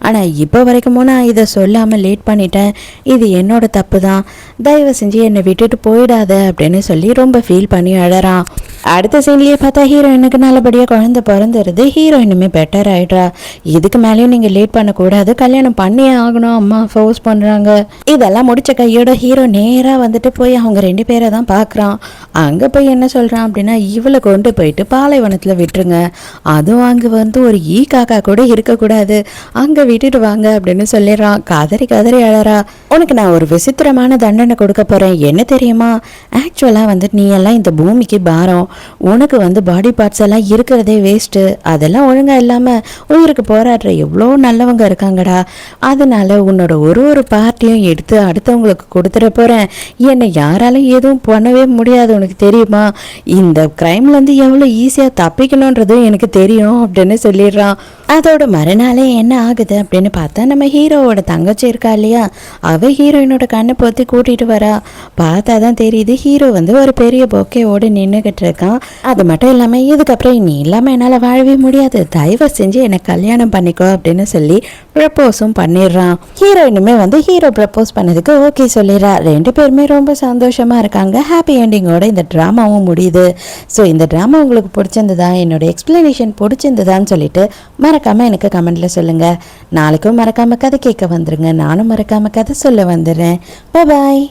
ஆனால் இப்போ வரைக்கும் நான் இதை சொல்லாமல் லேட் பண்ணிட்டேன், இது என்னோட தப்பு தான், தயவு செஞ்சு என்னை விட்டுட்டு போயிடாத அப்படின்னு சொல்லி ரொம்ப ஃபீல் பண்ணி அழறான். அடுத்த சீன்லேயே பார்த்தா ஹீரோயினுக்கு நல்லபடியாக குழந்தை பிறந்துருது. ஹீரோயினுமே பெட்டர் ஆகிடுறா. இதுக்கு மேலேயும் நீங்கள் லேட் பண்ணக்கூடாது, கல்யாணம் பண்ணியே ஆகணும், அம்மா ஃபோர்ஸ் பண்ணுறாங்க. இதெல்லாம் முடிச்ச கையோட ஹீரோ நேராக வந்துட்டு போய் அவங்க 2 பேரை தான் பார்க்குறான். அங்கே போய் என்ன சொல்கிறான் அப்படின்னா, இவளை கொண்டு போயிட்டு பாலைவனத்தில் விட்டுருங்க, அதுவும் அங்கே வந்து ஒரு காக்கா கூட இருக்கக்கூடாது, அங்கே விட்டுட்டு வாங்க அப்படின்னு சொல்லிடுறான். கதறி கதறி அழறா. உனக்கு நான் ஒரு விசித்திரமான தண்டனை கொடுக்க போகிறேன், என்ன தெரியுமா, ஆக்சுவலாக வந்து நீ எல்லாம் இந்த பூமிக்கு பாரம், உனக்கு வந்து பாடி பார்ட்ஸ் எல்லாம் இருக்கிறதே வேஸ்ட்டு, அதெல்லாம் ஒழுங்காக இல்லாமல் உயிருக்கு போராடுற எவ்வளோ நல்லவங்க இருக்காங்கடா, அதனால உன்னோட ஒரு பார்ட்டியும் எடுத்து அடுத்தவங்களுக்கு கொடுத்துட போகிறேன், என்னை யாராலும் எதுவும் பண்ணவே முடியாது, உனக்கு தெரியுமா, இந்த கிரைம்லேருந்து எவ்வளோ ஈஸியாக தப்பிக்கணுன்றதும் எனக்கு தெரியும் அப்படின்னு சொல்லிடுறான். அதோட மறுநாளே என்ன ஆகுது அப்படின்னு பார்த்தா, நம்ம ஹீரோவோட தங்கச்சி இருக்கா இல்லையா, அவ ஹீரோயினோட கண்ணை பொத்தி கூட்டிட்டு வரா. பார்த்தா தான் தெரியுது ஹீரோ வந்து ஒரு பெரிய பொக்கையோடு நின்றுகிட்டு இருக்கான். அது மட்டும் இல்லாமல் இதுக்கப்புறம் நீ இல்லாமல் என்னால் வாழவே முடியாது, தயவு செஞ்சு என்னை கல்யாணம் பண்ணிக்கோ அப்படின்னு சொல்லி ப்ரப்போஸும் பண்ணிடுறான். ஹீரோயினுமே வந்து ஹீரோ ப்ரப்போஸ் பண்ணதுக்கு ஓகே சொல்லிடுறா. 2 பேருமே ரொம்ப சந்தோஷமாக இருக்காங்க. ஹாப்பி எண்டிங்கோட இந்த ட்ராமாவும் முடியுது. ஸோ இந்த ட்ராமா உங்களுக்கு பிடிச்சிருந்ததா, என்னோட எக்ஸ்பிளனேஷன் பிடிச்சிருந்ததான்னு சொல்லிட்டு மறக்காமல் எனக்கு கமெண்ட்டில் சொல்லுங்கள். நாளைக்கும் மறக்காமல் கதை கேட்க வந்துருங்க. நானும் மறக்காமல் கதை சொல்ல வந்துடுறேன். பாய்.